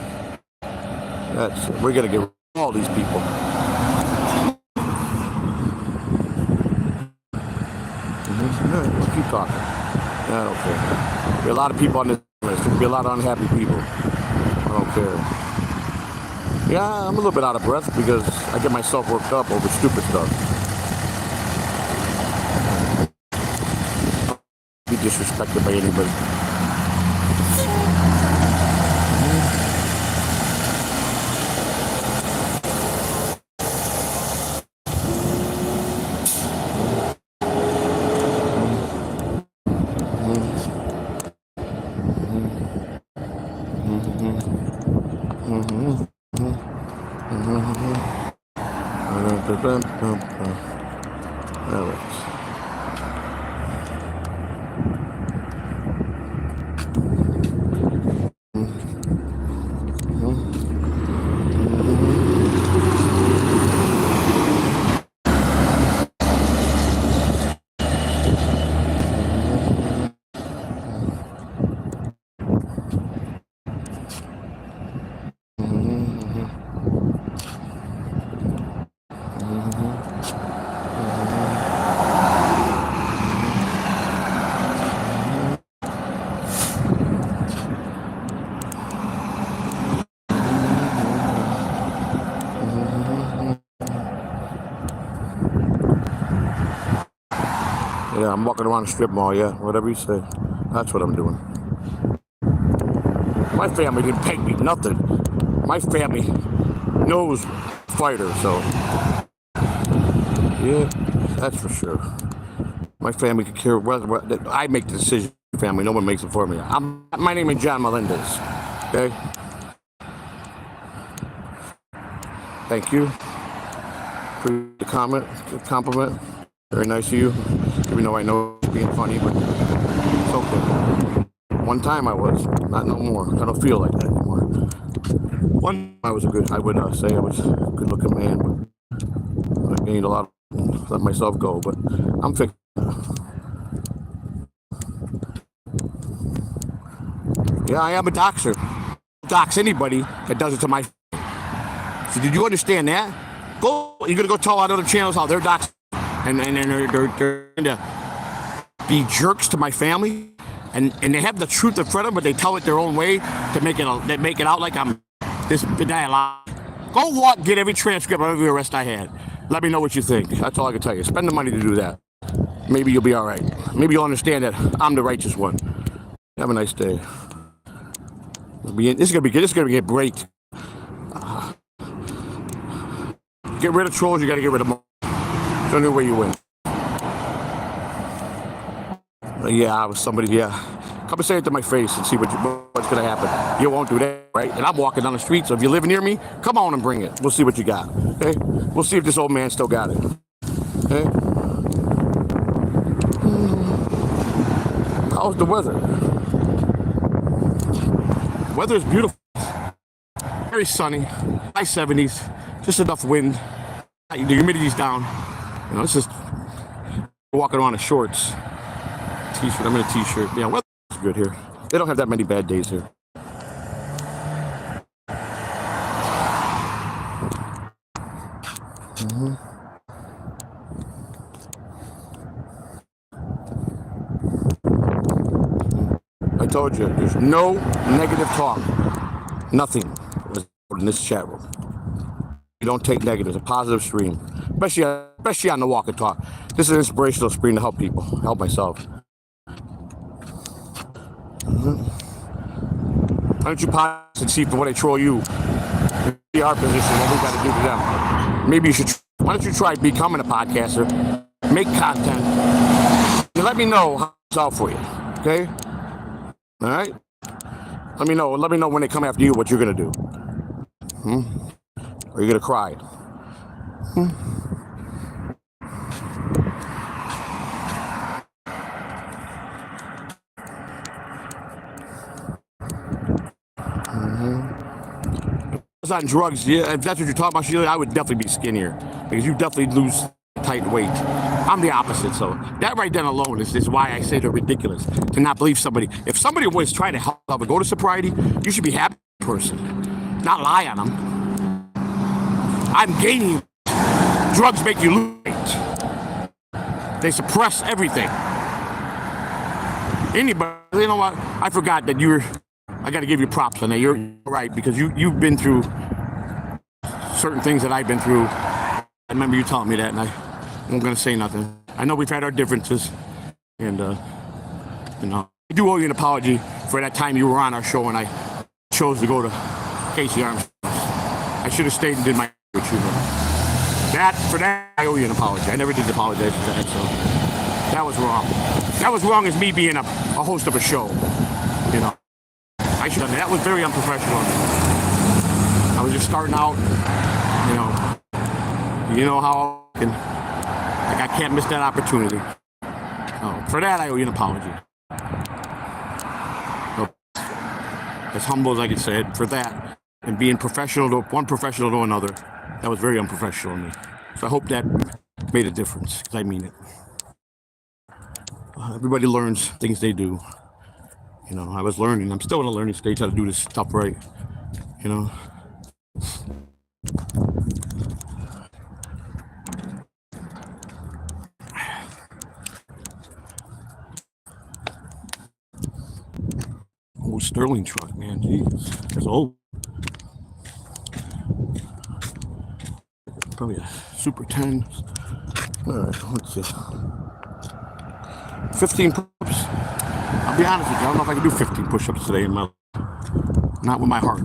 We're gonna get rid of all these people. We'll keep talking. I don't care. There'll be a lot of people on this list. There'll be a lot of unhappy people. I don't care. Yeah, I'm a little bit out of breath because I get myself worked up over stupid stuff. Be disrespected by anybody. All right. Yeah, I'm walking around the strip mall, yeah, whatever you say. That's what I'm doing. My family didn't pay me nothing. My family knows fighter, so yeah, that's for sure. My family can care whether I make the decision. Family, no one makes it for me. My name is John Melendez. Okay. Thank you for the compliment. Very nice of you. Even though I know it's being funny, but it's okay. One time I was, not no more. I don't feel like that anymore. One time I was I would say I was a good looking man, but I gained a lot, let myself go, but I'm fixing. Yeah, I am a doxer. Dox anybody that does it to my. So did you understand that? You're gonna go tell on other channels how they're doxing and they're going to be jerks to my family, and they have the truth in front of them, but they tell it their own way to make it out like I'm this dialogue. Go walk, get every transcript of every arrest I had. Let me know what you think. That's all I can tell you. Spend the money to do that. Maybe you'll be all right. Maybe you'll understand that I'm the righteous one. Have a nice day. This is gonna get great. Get rid of trolls. You got to get rid of them. It's the only way you win. Yeah, I was somebody. Yeah, come and say it to my face and see what's gonna happen. You won't do that, right? And I'm walking down the street, so if you live near me, come on and bring it. We'll see what you got. Okay? We'll see if this old man still got it. Okay? How's the weather? Weather is beautiful. Very sunny. High 70s. Just enough wind. The humidity's down. You know, it's just walking around in shorts. T-shirt. I'm in a t-shirt. Yeah, weather's good here. They don't have that many bad days here. I told you, there's no negative talk. Nothing in this chat room. You don't take negatives. A positive stream, especially on the walk and talk. This is an inspirational stream to help people, help myself. Why don't you pause and see for what I troll you? See our position, what we got to do to them. Maybe you should. Why don't you try becoming a podcaster? Make content. And let me know how it's out for you. Okay. All right. Let me know. Let me know when they come after you what you're gonna do. Or you're gonna cry. If I was on drugs, yeah, if that's what you're talking about, Sheila, I would definitely be skinnier because you definitely lose tight weight. I'm the opposite, so that right then alone is why I say they're ridiculous to not believe somebody. If somebody was trying to help and go to sobriety, you should be a happy person, not lie on them. I'm gaining. Drugs make you lose weight. They suppress everything. Anybody, you know what? I forgot that I got to give you props on that. You're right because you've been through certain things that I've been through. I remember you telling me that, and I'm going to say nothing. I know we've had our differences, and you know, I do owe you an apology for that time you were on our show and I chose to go to Casey Armstrong. I should have stayed and did my with you. For that, I owe you an apology. I never did apologize for that, so that was wrong. That was wrong as me being a host of a show. You know, I should have done that. That was very unprofessional. I was just starting out. You know how I can't miss that opportunity. For that, I owe you an apology. As humble as I could say it, for that, and being professional to one professional to another, that was very unprofessional of me. So I hope that made a difference, because I mean it. Everybody learns things they do. You know, I was learning. I'm still in a learning stage how to do this stuff right. You know. Oh, Sterling truck, man. Jeez. It's old. Probably a Super 10. All right, let's see. 15 push-ups. I'll be honest with you, I don't know if I can do 15 push-ups today in my life. Not with my heart.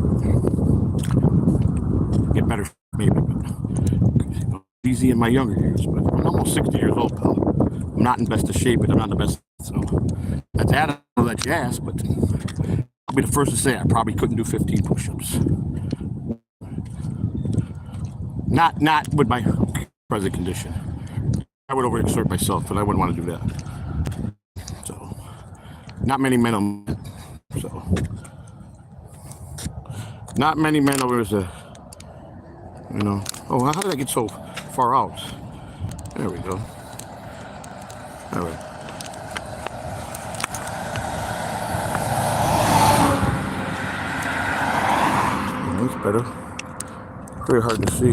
Get better, maybe. But easy in my younger years, but I'm almost 60 years old, pal. I'm not in best of shape, but I'm not in the best. So that's that. I don't know that you asked, but I'll be the first to say I probably couldn't do 15 push-ups. Not with my present condition. I would overexert myself, but I wouldn't want to do that. So, not many men. So, not many men over there. You know. Oh, how did I get so far out? There we go. All right. That's better. Very hard to see.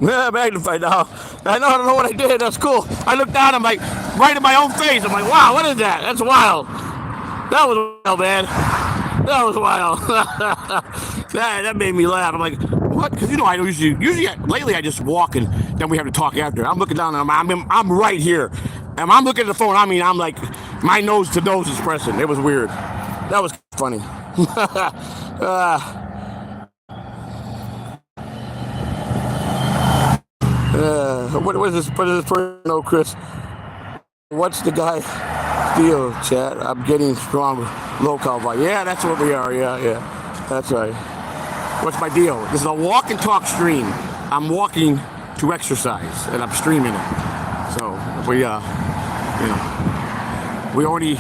Yeah, magnified now. I don't know what I did. That's cool. I looked down. I'm like, right in my own face. I'm like, wow, what is that? That's wild. That was wild, man. That was wild. that made me laugh. I'm like, what? Because I usually lately I just walk and then we have to talk after. I'm looking down and I'm right here. And I'm looking at the phone. I mean, I'm like, my nose to nose is pressing. It was weird. That was funny. What is this person? No, Chris. What's the guy deal, chat? I'm getting strong low carb. Yeah, that's what we are. Yeah. That's right. What's my deal? This is a walk and talk stream. I'm walking to exercise and I'm streaming it. So we only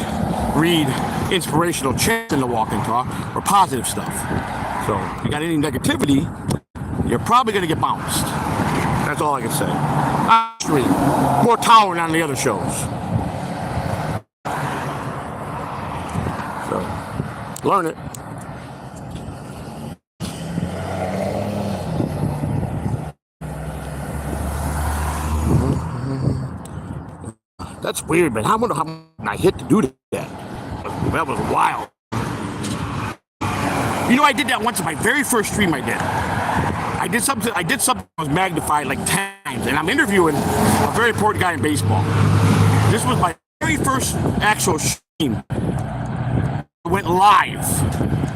read inspirational chants in the walk and talk or positive stuff. So if you got any negativity, you're probably gonna get bounced. That's all I can say. Stream. More tolerant on the other shows. So learn it. That's weird, man. I wonder how I hit to do that. That was wild. I did that once in my very first stream I did. I did something that was magnified like 10 times, and I'm interviewing a very important guy in baseball. This was my very first actual stream. I went live,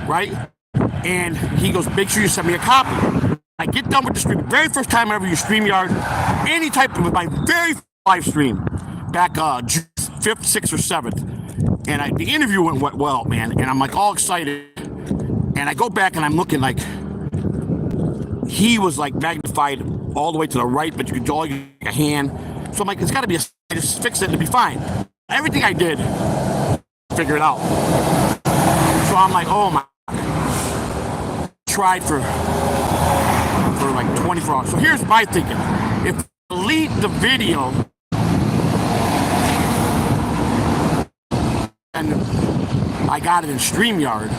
right? And he goes, make sure you send me a copy. I get done with the stream. Very first time ever use StreamYard, any type of my very live stream. Back June 5th, 6th, or 7th. And the interview went well, man. And I'm like all excited. And I go back and I'm looking like he was like magnified all the way to the right, but you could draw a hand. So I'm like, it's got to be I just fix it to be fine. Everything I did, figure it out. So I'm like, oh my. Tried for like 24 hours. So here's my thinking. If I delete the video, and I got it in StreamYard,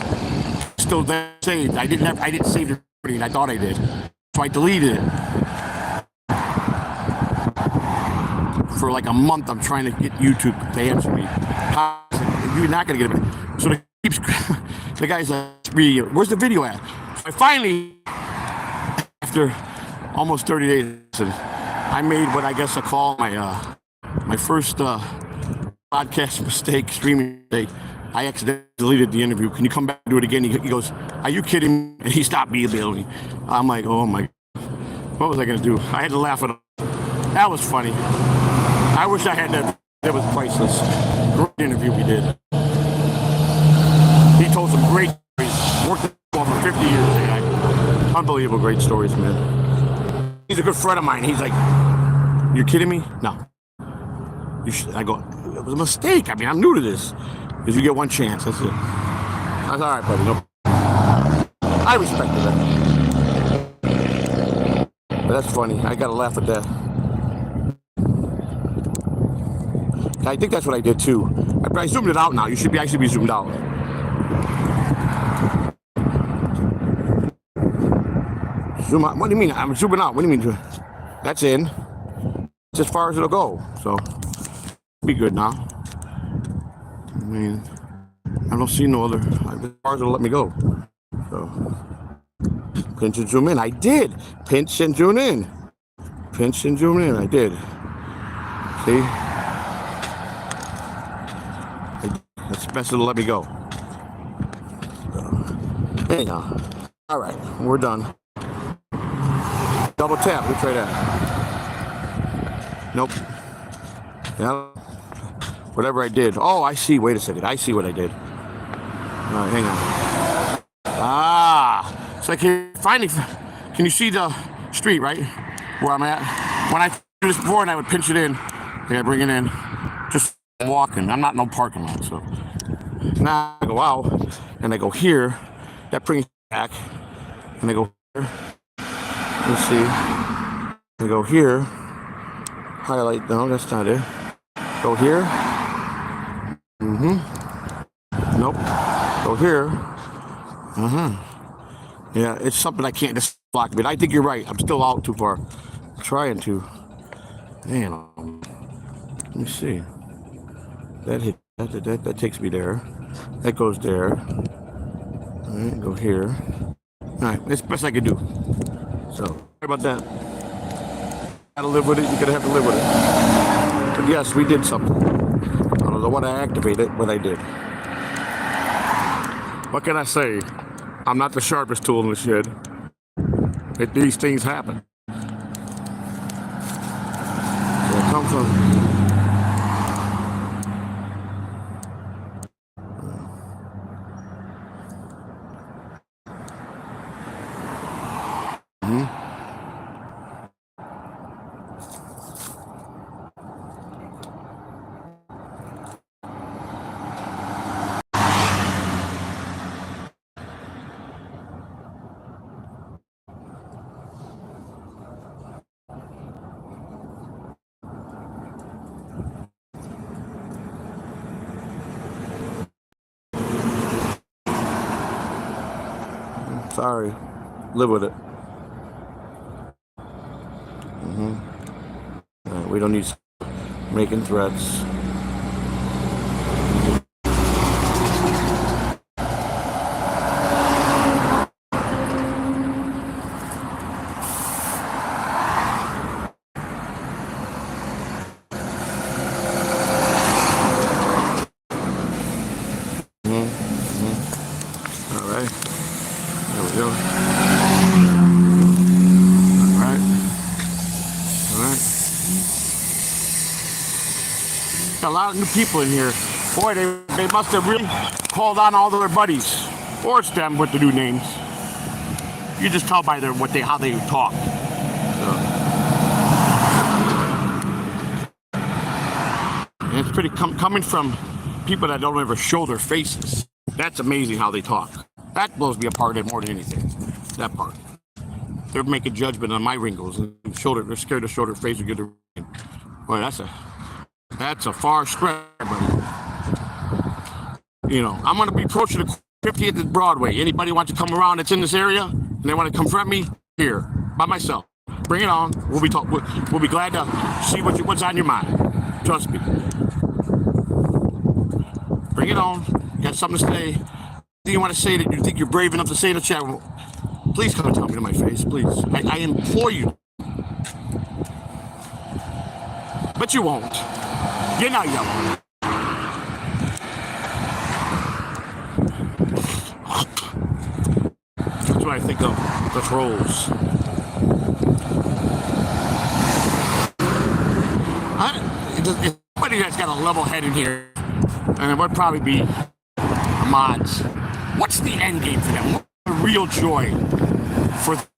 still there saved. I didn't save the recording. I thought I did, so I deleted it. for like a month. I'm trying to get YouTube to answer me. You're not gonna get it. So it keeps. The guy's like, "Where's the video at?" So I finally, after almost 30 days, I made what I guess I call my first podcast mistake, streaming mistake. I accidentally deleted the interview. Can you come back and do it again? He goes, "Are you kidding me?" And he stopped emailing me. I'm like, oh my, what was I gonna do? I had to laugh at him. That was funny. I wish I had that. That was priceless. Great interview we did. He told some great stories. Worked with him for 50 years. Man. Unbelievable great stories, man. He's a good friend of mine. He's like, "You're kidding me?" No. You should. I go, it was a mistake. I mean, I'm new to this. Because you get one chance. That's it. That's all right, buddy. No. I respected that. But that's funny. I got to laugh at that. I think that's what I did too. I zoomed it out now. You should be actually be zoomed out. Zoom out. What do you mean? I'm zooming out. What do you mean? That's in. It's as far as it'll go. So, be good now. I mean, I don't see no other. As far as it'll let me go. So, pinch and zoom in. I did. Pinch and zoom in. Pinch and zoom in. I did. See? That's the best it'll let me go. So, there you go. All right, we're done. Double tap. Let's try that. Nope. Yeah. Whatever I did. Oh, I see. Wait a second. I see what I did. All right, hang on. Ah. So I can finally. Can you see the street, right? Where I'm at? When I do this before and I would pinch it in, I gotta bring it in. Just walking. I'm not in no parking lot, so. Now I go out and I go here. That brings me back. And I go here. Let's see. I go here. Highlight. No, that's not it. Go here. Nope. Go here. Yeah, it's something I can't just block. But I think you're right. I'm still out too far. I'm trying to. Man, let me see. That hit. That takes me there. That goes there. All right, go here. All right, that's the best I can do. So, sorry about that. Gotta live with it. You're gonna have to live with it. But yes, we did something. I don't know what I activated, but I did. What can I say? I'm not the sharpest tool in the shed. These things happen. So it comes from. Sorry, live with it. We don't need making threats. All right, there we go. A lot of new people in here. Boy, they must have really called on all their buddies. Or it's them with the new names. You just tell by their how they talk. So. And it's pretty coming from people that don't ever show their faces. That's amazing how they talk. That blows me apart more than anything. That part. They're making judgment on my wrinkles and they're scared to show their face or get their. Boy, that's a far stretch, buddy. You know, I'm going to be approaching the 50th and Broadway. Anybody want to come around that's in this area and they want to confront me here by myself? Bring it on. We'll be glad to see what's on your mind. Trust me. Bring it on. You got something to say? Do you want to say that you think you're brave enough to say in the chat room? Please come and tell me to my face, please. I implore you. But you won't. You're not yelling. That's what I think of the trolls. If somebody that's got a level head in here, and it would probably be mods. What's the end game for them? What's the real joy for them?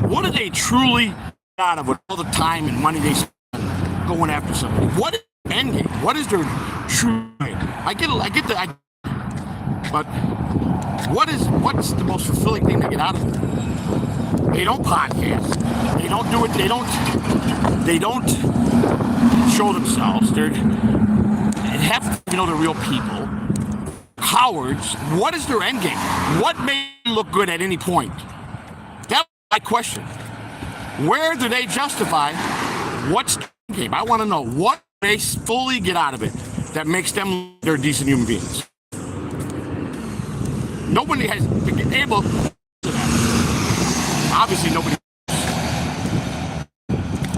What do they truly get out of with all the time and money they spend going after somebody? What is their end game? What is their true joy? I get that, but what's the most fulfilling thing they get out of it? They don't podcast. They don't do it. They don't show themselves. They're half, they're real people. Cowards. What is their end game? What made them look good at any point? That's my question. Where do they justify what's the end game? I want to know what they fully get out of it that makes them they're decent human beings. Nobody has been able to do that. Obviously, nobody.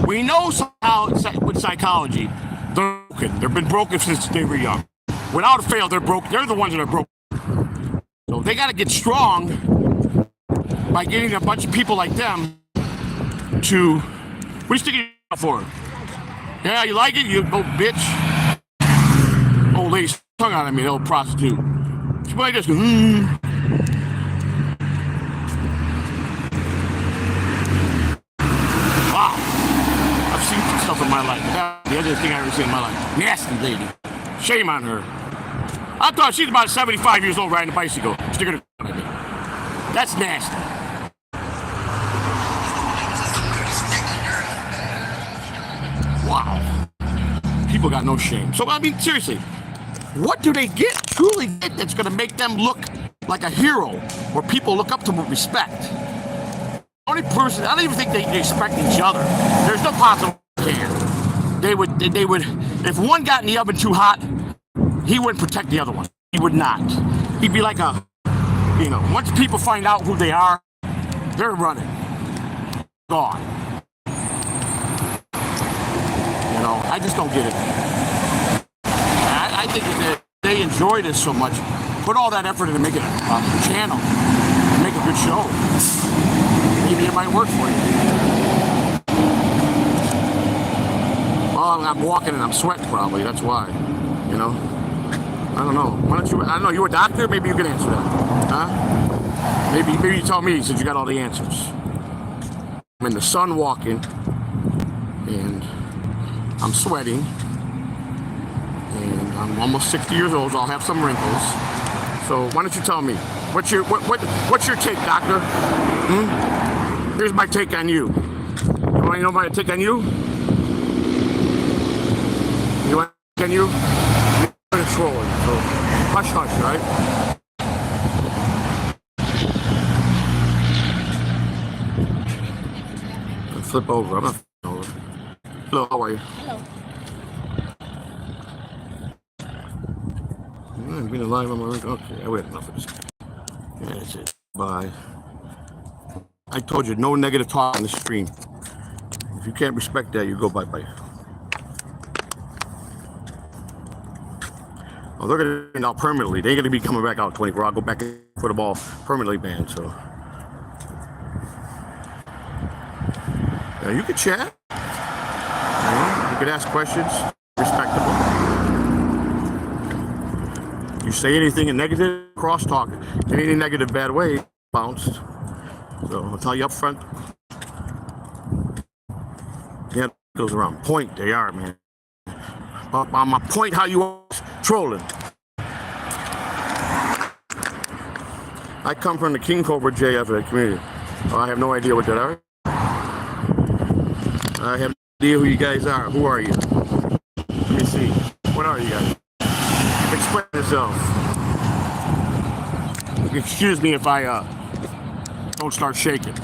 We know somehow with psychology, they're broken. They've been broken since they were young. Without a fail, they're broken. They're the ones that are broken. So they got to get strong by getting a bunch of people like them to. What are you sticking out for? Yeah, you like it? You old bitch. Old lady tongue out at me, old prostitute. She might just go, Wow. I've seen some stuff in my life. That's the other thing I ever seen in my life. Nasty lady. Shame on her. I thought she's about 75 years old riding a bicycle. Sticking her at me. That's nasty. Wow. People got no shame. So, I mean, seriously, what do they truly get that's going to make them look like a hero where people look up to them with respect? The only person, I don't even think they respect each other. There's no possible here. They would, if one got in the oven too hot, he wouldn't protect the other one. He would not. He'd be like once people find out who they are, they're running. Gone. I just don't get it. I think that they enjoy this so much. Put all that effort into making a channel, make a good show. Maybe it might work for you. Well, I'm walking and I'm sweating probably. That's why. I don't know. Why don't you? I don't know. You a doctor? Maybe you can answer that. Huh? Maybe you tell me since you got all the answers. I'm in the sun walking, and I'm sweating. And I'm almost 60 years old, so I'll have some wrinkles. So why don't you tell me? What's your take, doctor? Here's my take on you. You want to know my take on you? You want to take on you? You're trolling, so hush, right? Flip over. I'm not flipping over. Hello, how are you? Hello. I'm being alive on my own. Okay, I wait enough of this. Yeah, that's it. Bye. I told you, no negative talk on the stream. If you can't respect that, you go bye-bye. Oh, they're going to be out permanently. They're going to be coming back out 24. I'll go back in for the ball permanently banned, so. Yeah, you can chat. You can ask questions. Respectable. You say anything in negative, cross-talk, in any negative, bad way, bounced. So I'll tell you up front. Yeah, it goes around. Point, they are, man. But on my point, how you are trolling. I come from the King Cobra JF community. Oh, I have no idea what that are. I have no idea who you guys are. Who are you? Let me see. What are you guys? Explain yourself. Excuse me if I don't start shaking.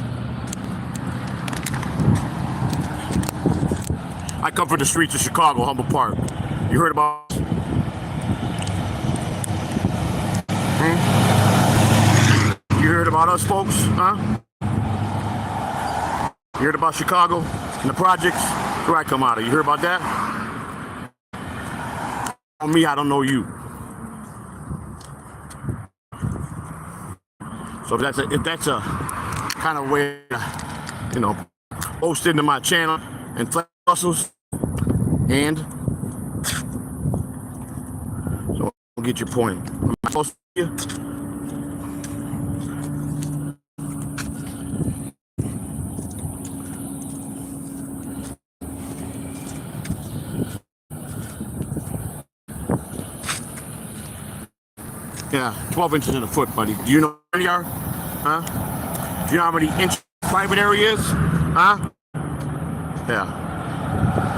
I come from the streets of Chicago, Humboldt Park. You heard about? You heard about us, folks? Huh? You heard about Chicago and the projects? Where I come out of? You heard about that? On me, I don't know you. So if that's a kind of way, you know, post into my channel and flex muscles, and so I'll get your point. Am I supposed to you? Yeah, 12 inches in a foot, buddy. Do you know where you are? Huh? Do you know how many inch private area is? Huh? Yeah.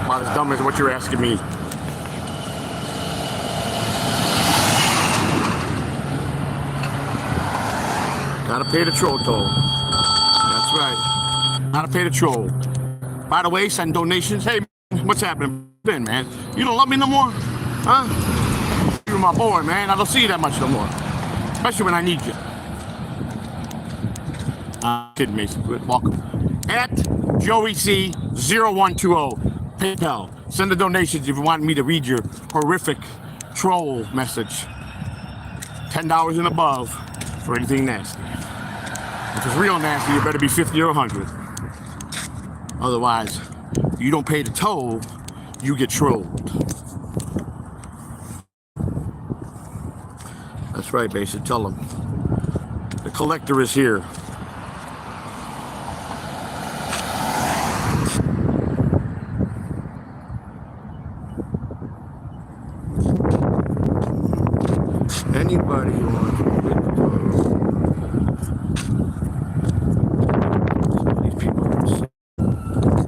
About as dumb as what you're asking me. Gotta pay the troll toll. That's right. Gotta pay the troll. By the way, send donations. Hey, what's happening? Ben, man, you don't love me no more? Huh? You're my boy, man. I don't see you that much no more. Especially when I need you. Kidding, Mason. Good. Welcome. At JoeyC0120. PayPal. Send the donations if you want me to read your horrific troll message. $10 and above for anything nasty. If it's real nasty, it better be 50 or 100. Otherwise, you don't pay the toll, you get trolled. That's right, Mason. Tell them. The collector is here. Anybody who wants to get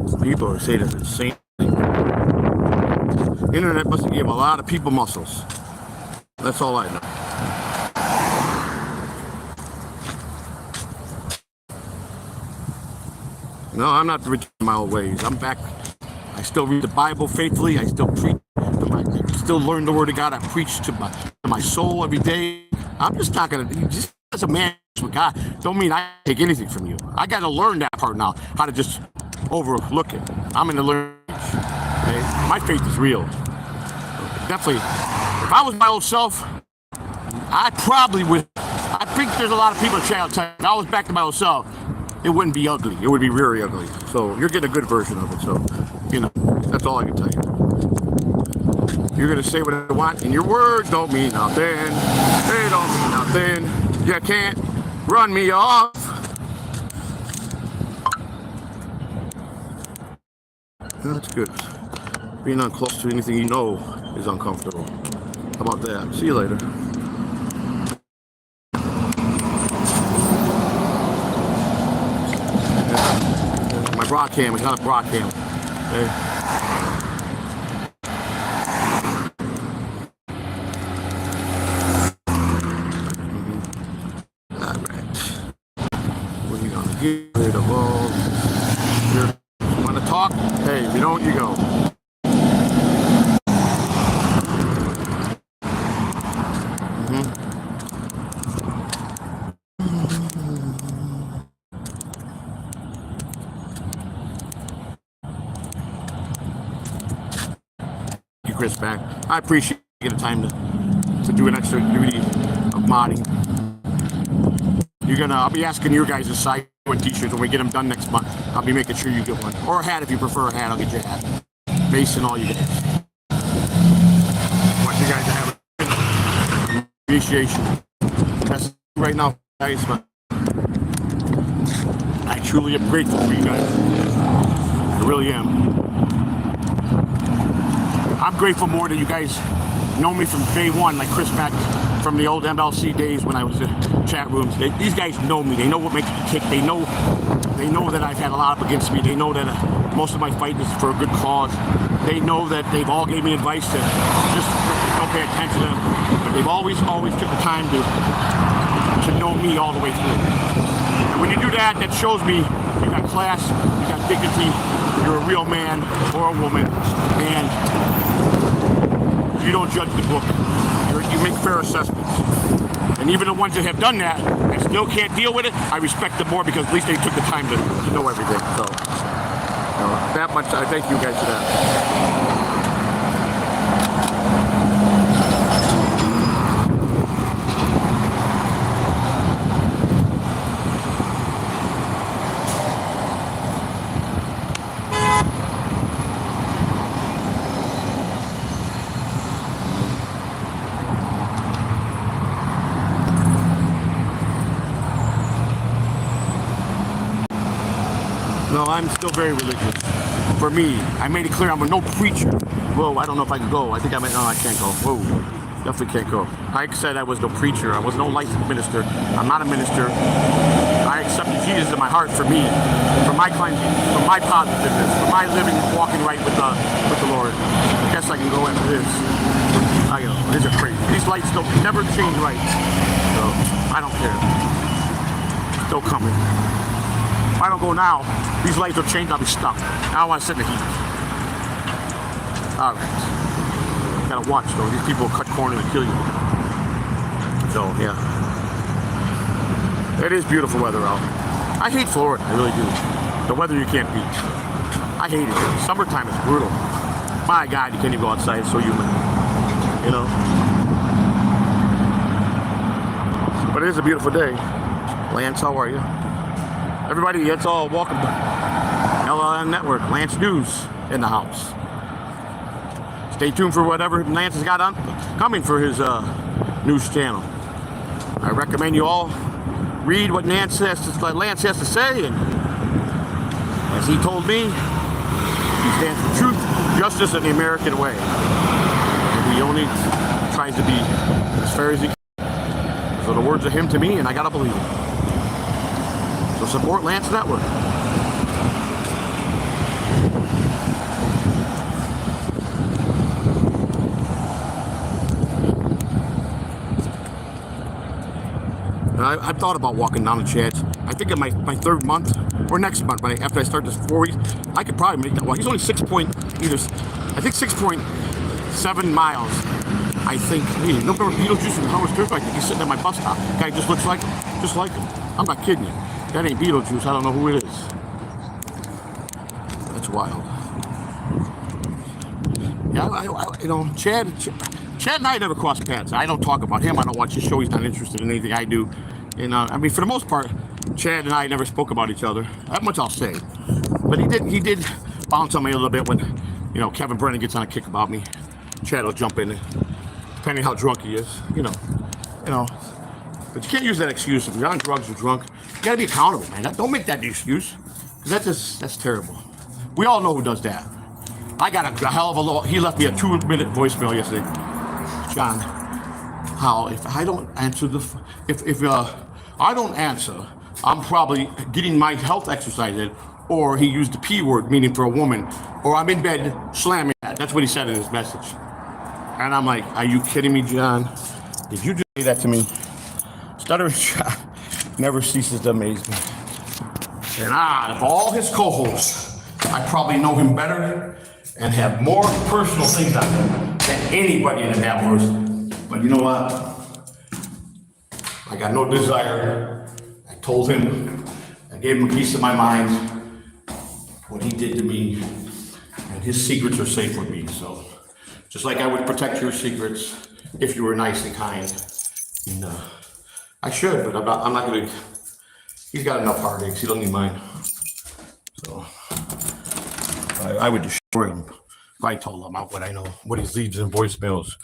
these people are saying it's insane. Internet must have given a lot of people muscles. That's all I know. No, I'm not returning my old ways. I'm back. I still read the Bible faithfully. I still preach. I still learn the Word of God. I preach to my soul every day. I'm just not gonna. Just as a man with God, don't mean I take anything from you. I got to learn that part now. How to just overlook it. I'm in the learning. Okay? My faith is real. Definitely. If I was my old self, I probably would. I think there's a lot of people in chat. If I was back to my old self, it wouldn't be ugly. It would be very ugly. So you're getting a good version of it. So, you know, that's all I can tell you. You're going to say what I want, and your words don't mean nothing. They don't mean nothing. You can't run me off. That's good. Being not close to anything you know is uncomfortable. How about that? See you later. My broad cam is not a broad cam. Okay? Alright. What are you gonna get rid of all? You wanna talk? Hey, if you don't, you go. Chris back. I appreciate you getting the time to do an extra duty of modding. I'll be asking your guys to side with t-shirts when we get them done next month. I'll be making sure you get one. Or a hat if you prefer a hat, I'll get you a hat. Mason, all you guys. I want you guys to have appreciation. That's right now, guys, but I truly am grateful for you guys. I really am. I'm grateful more that you guys know me from day one, like Chris back from the old MLC days when I was in chat rooms. These guys know me. They know what makes me tick. They know that I've had a lot up against me. They know that most of my fight is for a good cause. They know that they've all gave me advice to just don't pay attention to them. But they've always took the time to know me all the way through. And when you do that, that shows me you got class, you got dignity, you're a real man or a woman, and you don't judge the book. You make fair assessments. And even the ones that have done that and still can't deal with it, I respect them more because at least they took the time to know everything. So, that much, I thank you guys for that. No, I'm still very religious. For me, I made it clear I'm no preacher. Whoa, I don't know if I can go. I think no, I can't go. Whoa, definitely can't go. I said I was no preacher. I was no licensed minister. I'm not a minister. I accepted Jesus in my heart for me, for my cleansing, for my positiveness, for my living, walking right with the Lord. I guess I can go after this. I know, these are crazy. These lights don't never change right. So, I don't care. Still coming. If I don't go now, these lights will change, I'll be stuck. I don't want to sit in the heat. Alright. Gotta watch though, these people will cut corners and kill you. So, yeah. It is beautiful weather out. I hate Florida, I really do. The weather you can't beat. I hate it. Summertime is brutal. My God, you can't even go outside, it's so humid. You know? But it is a beautiful day. Lance, how are you? Everybody, it's all welcome to LLN Network. Lance News in the house. Stay tuned for whatever Lance has got on coming for his news channel. I recommend you all read what Lance has to say, and as he told me, he stands for truth, justice, and the American way. And he only tries to be as fair as he can. So the words of him to me, and I gotta believe it. So support Lance Network. I've thought about walking down the Chads. I think in my third month or next month, after I start this 4 weeks, I could probably make that walk. He's only 6.7 miles. I think. Hey, remember Beetlejuice and Howard Stern? I think he's sitting at my bus stop. Guy just looks like him, just like him. I'm not kidding you. That ain't Beetlejuice. I don't know who it is. That's wild. Yeah, Chad and I never crossed paths. I don't talk about him. I don't watch his show. He's not interested in anything I do. And I mean, for the most part, Chad and I never spoke about each other. That much I'll say. But he did bounce on me a little bit when, Kevin Brennan gets on a kick about me. Chad will jump in, depending how drunk he is. You know. But you can't use that excuse. If you're on drugs or drunk, you gotta be accountable, man. Don't make that the excuse, because that's terrible. We all know who does that. I got a hell of a lot. He left me a 2-minute voicemail yesterday. John, how if I don't answer if I don't answer, I'm probably getting my health exercise in, or he used the P word, meaning for a woman, or I'm in bed slamming that. That's what he said in his message. And I'm like, are you kidding me, John? Did you just say that to me? Stuttering John never ceases to amaze me. And of all his co-hosts, I probably know him better and have more personal things on him than anybody in the networks. But you know what? I got no desire. I told him, I gave him a piece of my mind, what he did to me, and his secrets are safe with me. So, just like I would protect your secrets if you were nice and kind. And, I should, but I'm not gonna. He's got enough heartaches. He don't need mine. So I would destroy him if I told him what I know, what he leaves in voicemails.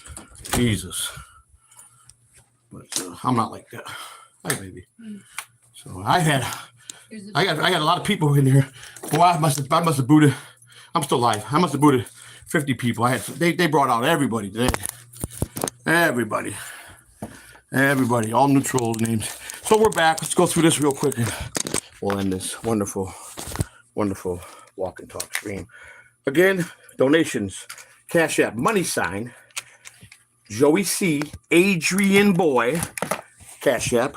Jesus. But I'm not like that. Hi, baby. So I got a lot of people in here. Boy, I must have booted. I'm still alive. I must have booted 50 people. They brought out everybody today. Everybody, all neutral names. So we're back. Let's go through this real quick and we'll end this wonderful, wonderful walk and talk stream. Again, donations, Cash App, money sign, Joey C, Adrian Boy, Cash App,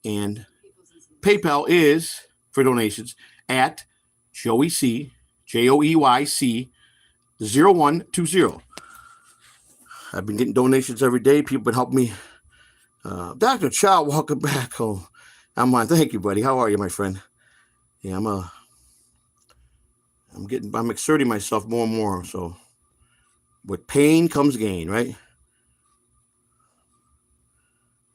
and PayPal is for donations at Joey C, JOEYC 0120. I've been getting donations every day. People been helping me. Dr. Chow, welcome back. Oh, I'm on. Thank you, buddy. How are you, my friend? Yeah, I'm exerting myself more and more. So with pain comes gain, right?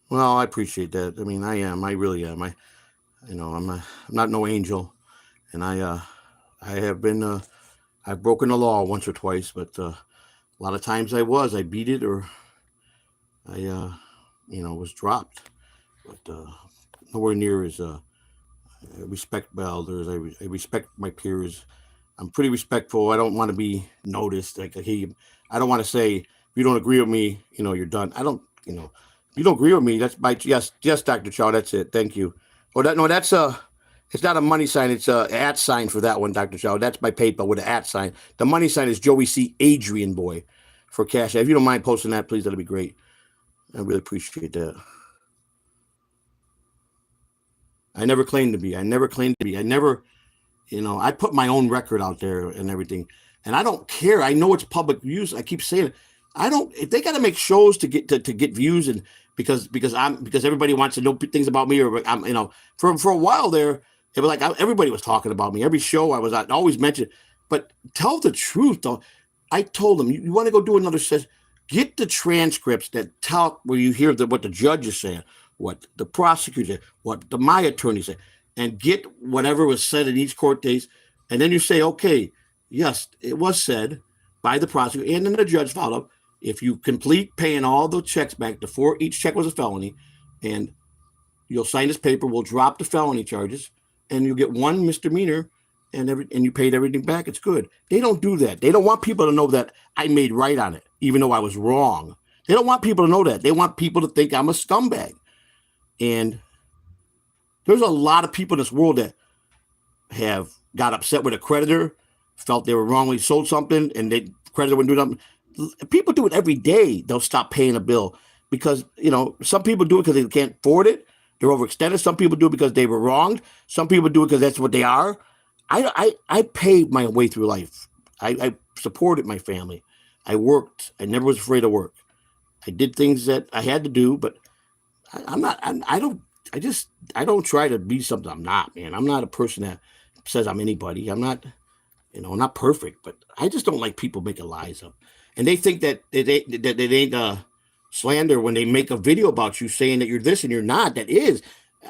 Well, I appreciate that. I mean, I really am. I'm not no angel, and I have been, I've broken the law once or twice, but a lot of times I beat it, or I was dropped, but nowhere near as I respect my elders. I respect my peers. I'm pretty respectful. I don't want to be noticed. Like, I don't want to say, if you don't agree with me, you're done. I don't, if you don't agree with me, that's my, yes, Dr. Chow, that's it. Thank you. Oh, that's it's not a money sign. It's a at sign for that one, Dr. Chow. That's my PayPal with an at sign. The money sign is Joey C. Adrian Boy for Cash App. If you don't mind posting that, please, that'd be great. I really appreciate that. I never claimed to be. I never, I put my own record out there and everything. And I don't care. I know it's public views. I keep saying it. If they got to make shows to get views, and because everybody wants to know things about me, or I'm, for a while there, it was like everybody was talking about me. Every show I was at, I always mentioned, but tell the truth though. I told them, you want to go do another session, get the transcripts that tell where you hear what the judge is saying, what the prosecutor said, what my attorney said, and get whatever was said in each court case, and then you say, okay, yes, it was said by the prosecutor, and then the judge followed up. If you complete paying all the checks back, each check was a felony, and you'll sign this paper, we'll drop the felony charges, and you get one misdemeanor, and you paid everything back. It's good. They don't do that. They don't want people to know that I made right on it, even though I was wrong. They don't want people to know that. They want people to think I'm a scumbag. And there's a lot of people in this world that have got upset with a creditor, felt they were wrongly sold something, and the creditor wouldn't do something. People do it every day. They'll stop paying a bill because, some people do it because they can't afford it. They're overextended. Some people do it because they were wronged. Some people do it because that's what they are. I paid my way through life. I supported my family. I worked. I never was afraid of work. I did things that I had to do, but I don't try to be something I'm not, man. I'm not a person that says I'm anybody. I'm not, I'm not perfect, but I just don't like people making lies up. And they think that it ain't slander when they make a video about you saying that you're this and you're not. That is,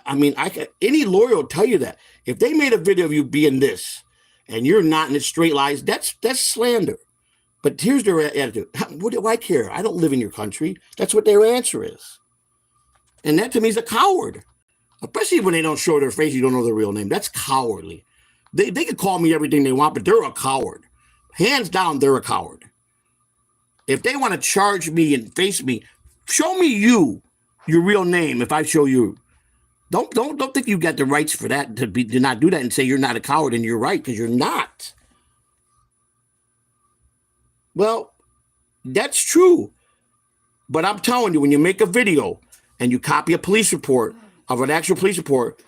I mean, any lawyer will tell you that if they made a video of you being this and you're not, and it's straight lies, that's slander. But here's their attitude: what do I care? I don't live in your country. That's what their answer is, and that to me is a coward. Especially when they don't show their face, you don't know their real name. That's cowardly. They can call me everything they want, but they're a coward. Hands down, they're a coward. If they want to charge me and face me, show me your real name. If I show you, don't think you got the rights for that to not do that and say you're not a coward and you're right, because you're not. Well, that's true. But I'm telling you, when you make a video and you copy a police report of an actual police report,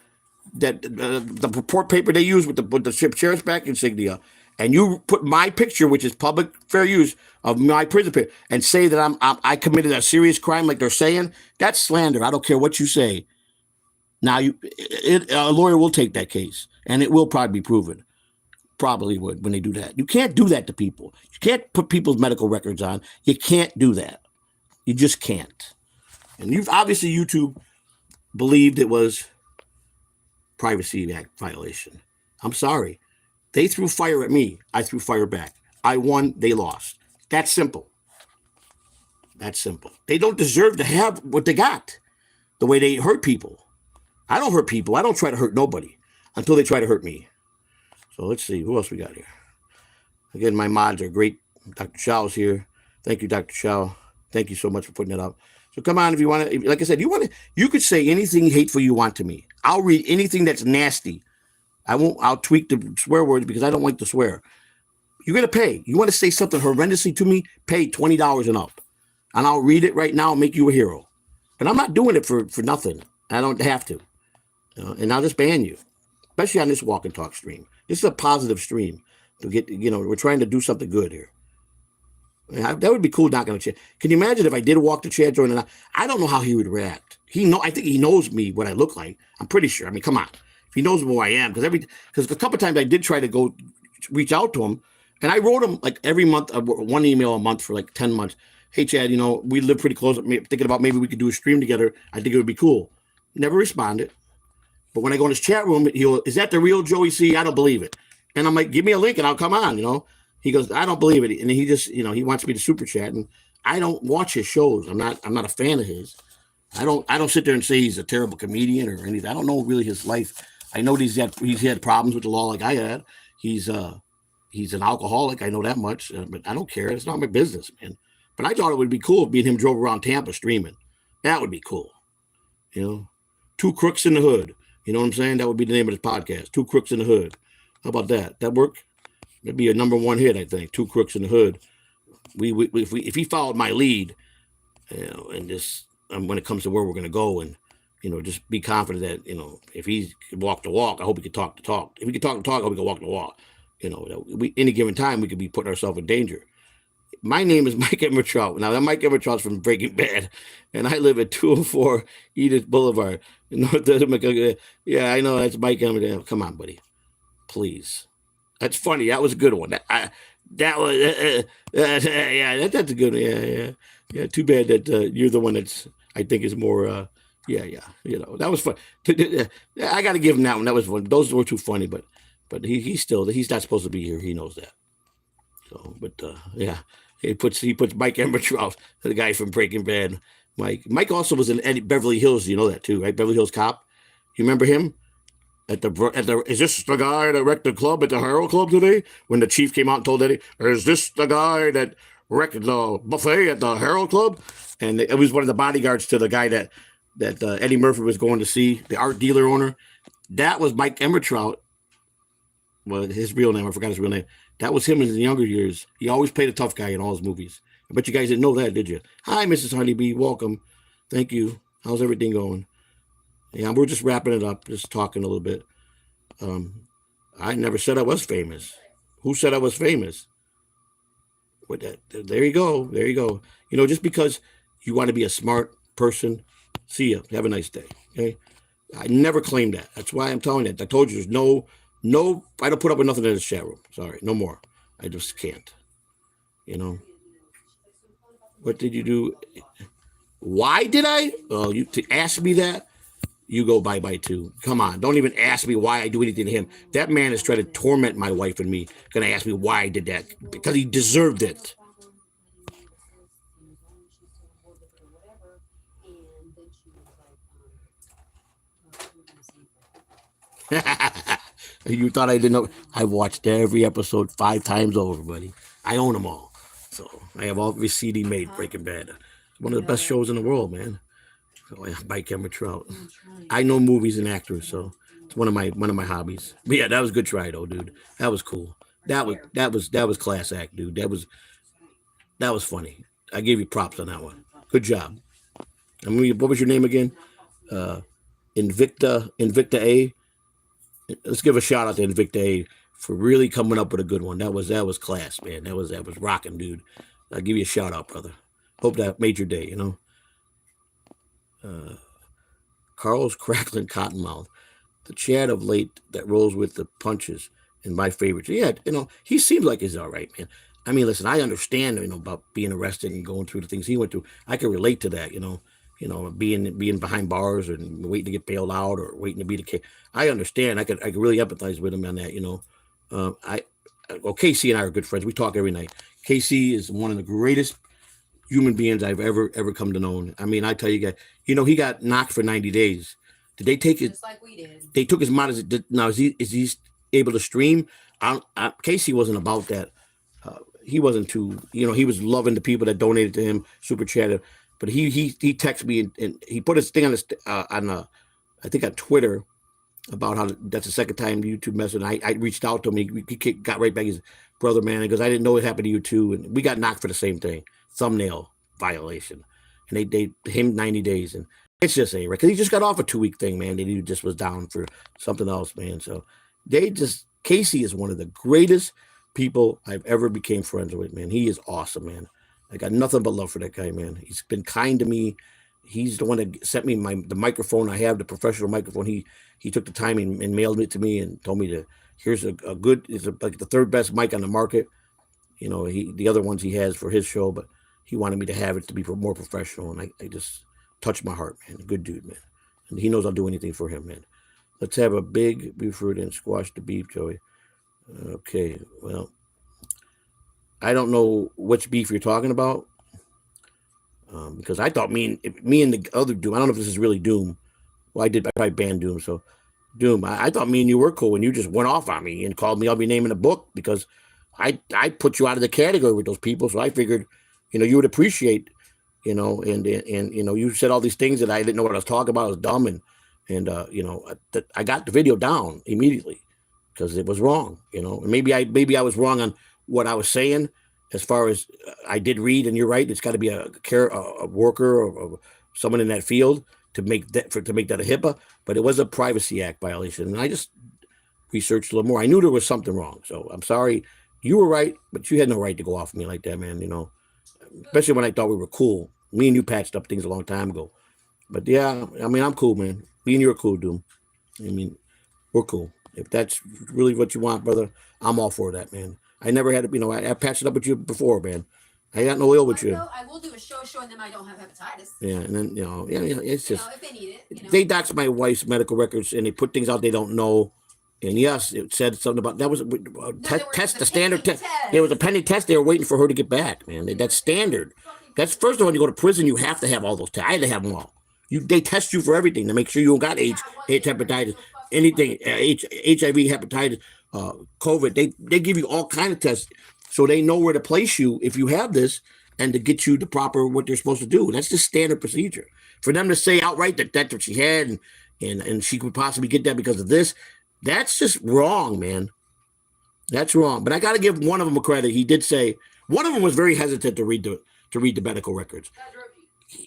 that the report paper they use with the sheriff's back insignia, and you put my picture, which is public fair use of my prison picture, and say that I committed a serious crime like they're saying, that's slander. I don't care what you say. Now, a lawyer will take that case, and it will probably be proven. Probably would when they do that. You can't do that to people. You can't put people's medical records on. You can't do that. You just can't. And YouTube believed it was Privacy Act violation. I'm sorry. They threw fire at me. I threw fire back. I won. They lost. That's simple. That's simple. They don't deserve to have what they got, the way they hurt people. I don't hurt people. I don't try to hurt nobody until they try to hurt me. So let's see. Who else we got here? Again, my mods are great. Dr. Shaw's here. Thank you, Dr. Shaw. Thank you so much for putting it up. So come on, if you want to, like I said, you could say anything hateful you want to me. I'll read anything that's nasty. I'll tweak the swear words because I don't like to swear. You're going to pay. You want to say something horrendously to me? Pay $20 and up. And I'll read it right now and make you a hero. But I'm not doing it for nothing. I don't have to. And I'll just ban you, especially on this walk and talk stream. This is a positive stream. to get, we're trying to do something good here. That would be cool knocking on the chair. Can you imagine if I did walk the chair joint? I don't know how he would react. I think he knows me, what I look like. I'm pretty sure. I mean, come on. If he knows who I am, because a couple of times I did try to go reach out to him, and I wrote him like every month, one email a month for like 10 months. Hey, Chad, we live pretty close. Thinking about maybe we could do a stream together. I think it would be cool. Never responded. But when I go in his chat room, is that the real Joey C? I don't believe it. And I'm like, give me a link and I'll come on, He goes, I don't believe it. And he just, he wants me to super chat. And I don't watch his shows. I'm not a fan of his. I don't sit there and say he's a terrible comedian or anything. I don't know really his life. I know he's had problems with the law like I had. He's an alcoholic. I know that much, but I don't care. It's not my business, man. But I thought it would be cool if me and him drove around Tampa streaming. That would be cool. Two Crooks in the Hood. You know what I'm saying? That would be the name of this podcast. Two Crooks in the Hood. How about that? That work? That'd be a #1 hit, I think. Two Crooks in the Hood. If he followed my lead, and just when it comes to where we're going to go, and just be confident that if he could walk the walk, I hope he could talk the talk. If he could talk the talk, I hope he could walk the walk. Any given time we could be putting ourselves in danger. My name is Mike Emmertrout. Now, that Mike Emmertrout's from Breaking Bad, and I live at 204 Edith Boulevard. Yeah, I know that's Mike Emmertrout. Come on, buddy, please. That's funny. That was a good one. That's a good one. Yeah. Too bad that you're the one that's I think is more. That was fun. I got to give him that one. That was fun. Those were too funny, but he's not supposed to be here. He knows that. So, but he puts Mike Emmertrout, the guy from Breaking Bad. Mike also was in Beverly Hills. You know that too, right? Beverly Hills Cop. You remember him? Is this the guy that wrecked the club at the Herald Club today? When the chief came out and told Eddie, is this the guy that wrecked the buffet at the Herald Club? And it was one of the bodyguards to the guy that Eddie Murphy was going to see, the art dealer owner. That was Mike Emmertrout. Well, his real name, I forgot his real name. That was him in his younger years. He always played a tough guy in all his movies. I bet you guys didn't know that, did you? Hi, Mrs. Honeybee. Welcome. Thank you. How's everything going? Yeah, we're just wrapping it up, just talking a little bit. I never said I was famous. Who said I was famous? There you go. There you go. Just because you want to be a smart person, see ya. Have a nice day. Okay. I never claimed that. That's why I'm telling you that. I told you there's no, I don't put up with nothing in this chat room. Sorry, no more. I just can't. What did you do? Why did I? Oh, to ask me that? You go bye-bye too. Come on. Don't even ask me why I do anything to him. That man is trying to torment my wife and me. Gonna ask me why I did that. Because he deserved it. You thought I didn't know? I watched every episode 5 times over, buddy. I own them all. So I have every CD made, Breaking Bad. It's one of the best shows in the world, man. So, Mike Emmertrout. I know movies and actors, so it's one of my hobbies. But yeah, that was a good try though, dude. That was cool. That was class act, dude. That was funny. I gave you props on that one. Good job. What was your name again? Invicta A. Let's give a shout out to Invicta A for really coming up with a good one. That was class, man. That was rocking, dude. I'll give you a shout out, brother. Hope that made your day, Carl's crackling cottonmouth. The Chad of late that rolls with the punches and my favorite. Yeah, he seems like he's all right, man. I mean, listen, I understand, about being arrested and going through the things he went through. I can relate to that, being behind bars and waiting to get bailed out or waiting to be the case. I understand. I could really empathize with him on that, Casey and I are good friends. We talk every night. Casey is one of the greatest human beings I've ever come to know. I mean, I tell you guys, he got knocked for 90 days. Did they take it? Just like we did. They took his mod. Now is he able to stream? Casey wasn't about that. He wasn't too. He was loving the people that donated to him, super chatted. But he texted me and he put his thing on I think on Twitter about how that's the second time YouTube messed. And I reached out to him. He got right back. His brother, man, because I didn't know it happened to you too. And we got knocked for the same thing. Thumbnail violation, and they him 90 days, and it's just right because he just got off a 2-week thing, man. And he just was down for something else, man. So Casey is one of the greatest people I've ever became friends with, man. He is awesome, man. I got nothing but love for that guy, man. He's been kind to me. He's the one that sent me the microphone I have, the professional microphone. He took the time and mailed it to me and told me here's a good, it's like the third best mic on the market. You know, the other ones he has for his show, but he wanted me to have it to be more professional, and I just touched my heart, man. Good dude, man. And he knows I'll do anything for him, man. Let's have a big beef fruit and squash the beef, Joey. Okay, well, I don't know which beef you're talking about, because I thought me and the other Doom, I don't know if this is really Doom. Well, I probably banned Doom, so Doom, I thought me and you were cool, and you just went off on me and called me out your name in the book because I put you out of the category with those people, so I figured, you know, you would appreciate, you know, and you know, you said all these things that I didn't know what I was talking about. I was dumb, and you know, I got the video down immediately because it was wrong, you know. And maybe I was wrong on what I was saying as far as I did read, and you're right. It's got to be a worker or someone in that field to make that a HIPAA, but it was a Privacy Act violation, and I just researched a little more. I knew there was something wrong, so I'm sorry. You were right, but you had no right to go off me like that, man. You know, especially when I thought we were cool. Me and you patched up things a long time ago. But yeah, I mean, I'm cool, man. Me and you are cool, Doom. I mean, we're cool. If that's really what you want, brother, I'm all for that, man. I never had, you know, I patched it up with you before, man. I got no ill with you. I will do a show showing them I don't have hepatitis. Yeah, and then, you know, it's just, if they need it. You know. They doxed my wife's medical records, and they put things out they don't know. And yes, it said something about that was test, the standard test. It was a pending test. They were waiting for her to get back, man. That's standard. That's first of all, when you go to prison, you have to have all those tests. I had to have them all. They test you for everything to make sure you don't got AIDS, hepatitis, anything, HIV, hepatitis, COVID. They give you all kind of tests, so they know where to place you if you have this, and to get you the proper what they're supposed to do. That's just standard procedure. For them to say outright that that's what she had, and she could possibly get that because of this. That's just wrong, man. That's wrong. But I got to give one of them a credit. He did say one of them was very hesitant to read the medical records,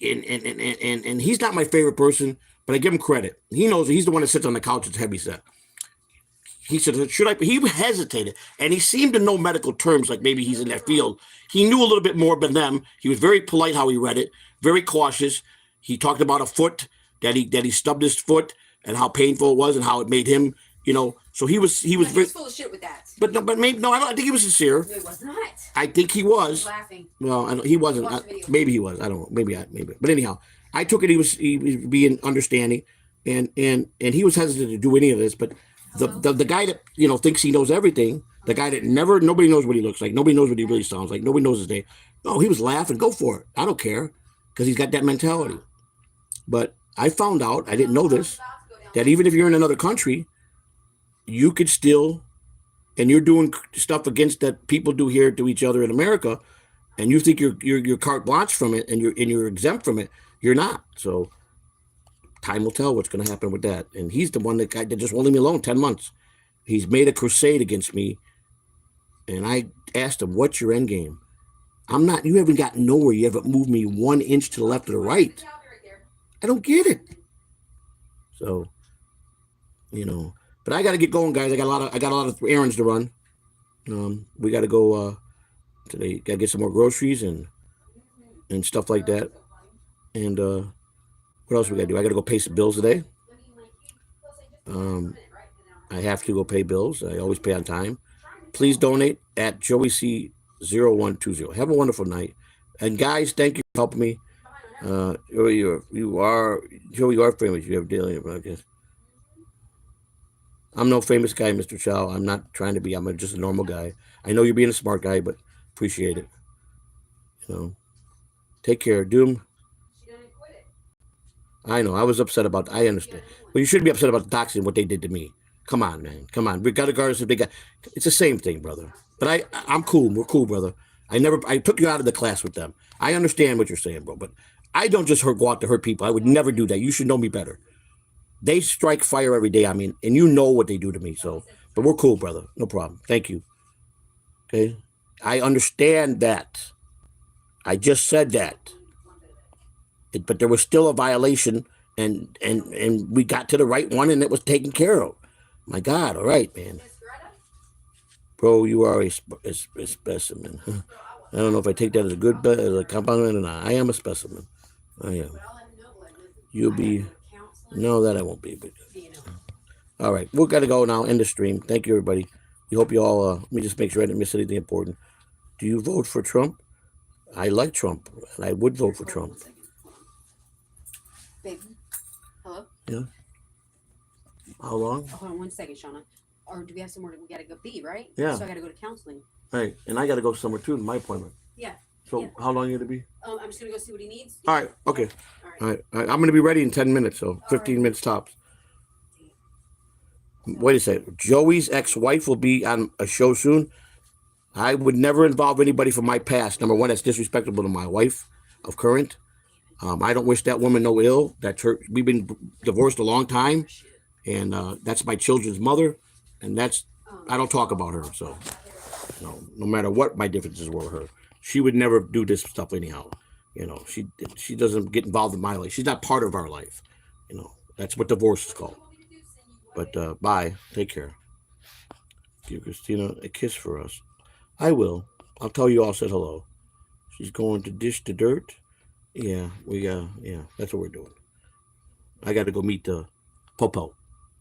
and he's not my favorite person, but I give him credit. He knows he's the one that sits on the couch that's heavy set. He said, "Should I?" He hesitated, and he seemed to know medical terms, like maybe he's in that field. He knew a little bit more than them. He was very polite how he read it, very cautious. He talked about a foot that he stubbed his foot and how painful it was and how it made him. You know, so he was very full of shit with that. But maybe I think he was sincere. No, he was not. I think he was. Laughing. Well, he wasn't. Maybe he was. I don't know. Maybe. But anyhow, I took it. He was being understanding, and he was hesitant to do any of this. But the guy that thinks he knows everything, the guy that nobody knows what he looks like, nobody knows what he really sounds like, nobody knows his name. Oh, he was laughing. Go for it. I don't care, because he's got that mentality. But I found out, I didn't know this, that even if you're in another country, you could still, and you're doing stuff against that people do here to each other in America, and you think you're carte blanche from it, and you're exempt from it. You're not. So time will tell what's going to happen with that. And he's the one that just won't leave me alone. 10 months. He's made a crusade against me, and I asked him, "What's your end game?" I'm not. You haven't gotten nowhere. You haven't moved me 1 inch to the left or the right. I don't get it. So, but I got to get going, guys. I got a lot of errands to run. We got to go today. Got to get some more groceries and stuff like that. And what else we got to do? I got to go pay some bills today. I have to go pay bills. I always pay on time. Please donate at JoeyC0120. Have a wonderful night. And guys, thank you for helping me. Joey, you are famous. You have daily broadcast. I'm no famous guy, Mr. Chow. I'm not trying to be. I'm just a normal guy. I know you're being a smart guy, but appreciate it. Take care, Doom. I know. I was upset about. I understand. Well, you shouldn't be upset about the doxing, what they did to me. Come on, man. Come on. Regardless if they got. It's the same thing, brother. But I'm cool. We're cool, brother. I took you out of the class with them. I understand what you're saying, bro. But I don't just go out to hurt people. I would never do that. You should know me better. They strike fire every day. I mean, and you know what they do to me. So, but we're cool, brother. No problem. Thank you. Okay. I understand that. I just said that. But there was still a violation, and we got to the right one, and it was taken care of. My God. All right, man. Bro, you are a specimen. I don't know if I take that as a good as a compliment or not. I am a specimen. I am. You'll be. No, that I won't be. But all right, we're gonna go now. End the stream. Thank you, everybody. We hope you all. Let me just make sure I didn't miss anything important. Do you vote for Trump? I like Trump, and I would vote for Trump. Baby. Hello? Yeah. How long? Oh, hold on 1 second, Shauna. Or do we have somewhere we gotta go be, right? Yeah. So I gotta go to counseling. Right, and I got to go somewhere too. My appointment. Yeah. So Yeah. how long are you gonna be? I'm just gonna go see what he needs. All right. Okay. All right. All right. I'm gonna be ready in 10 minutes. So 15 minutes tops. Wait a second. Joey's ex-wife will be on a show soon. I would never involve anybody from my past. Number one, that's disrespectful to my wife of current. I don't wish that woman no ill. We've been divorced a long time, and that's my children's mother, and I don't talk about her. So, no matter what my differences were with her, she would never do this stuff anyhow. She doesn't get involved in my life. She's not part of our life. That's what divorce is called. But bye. Take care. Give Christina a kiss for us. I will. I'll tell you all said hello. She's going to dish the dirt. Yeah, that's what we're doing. I got to go meet the Popo.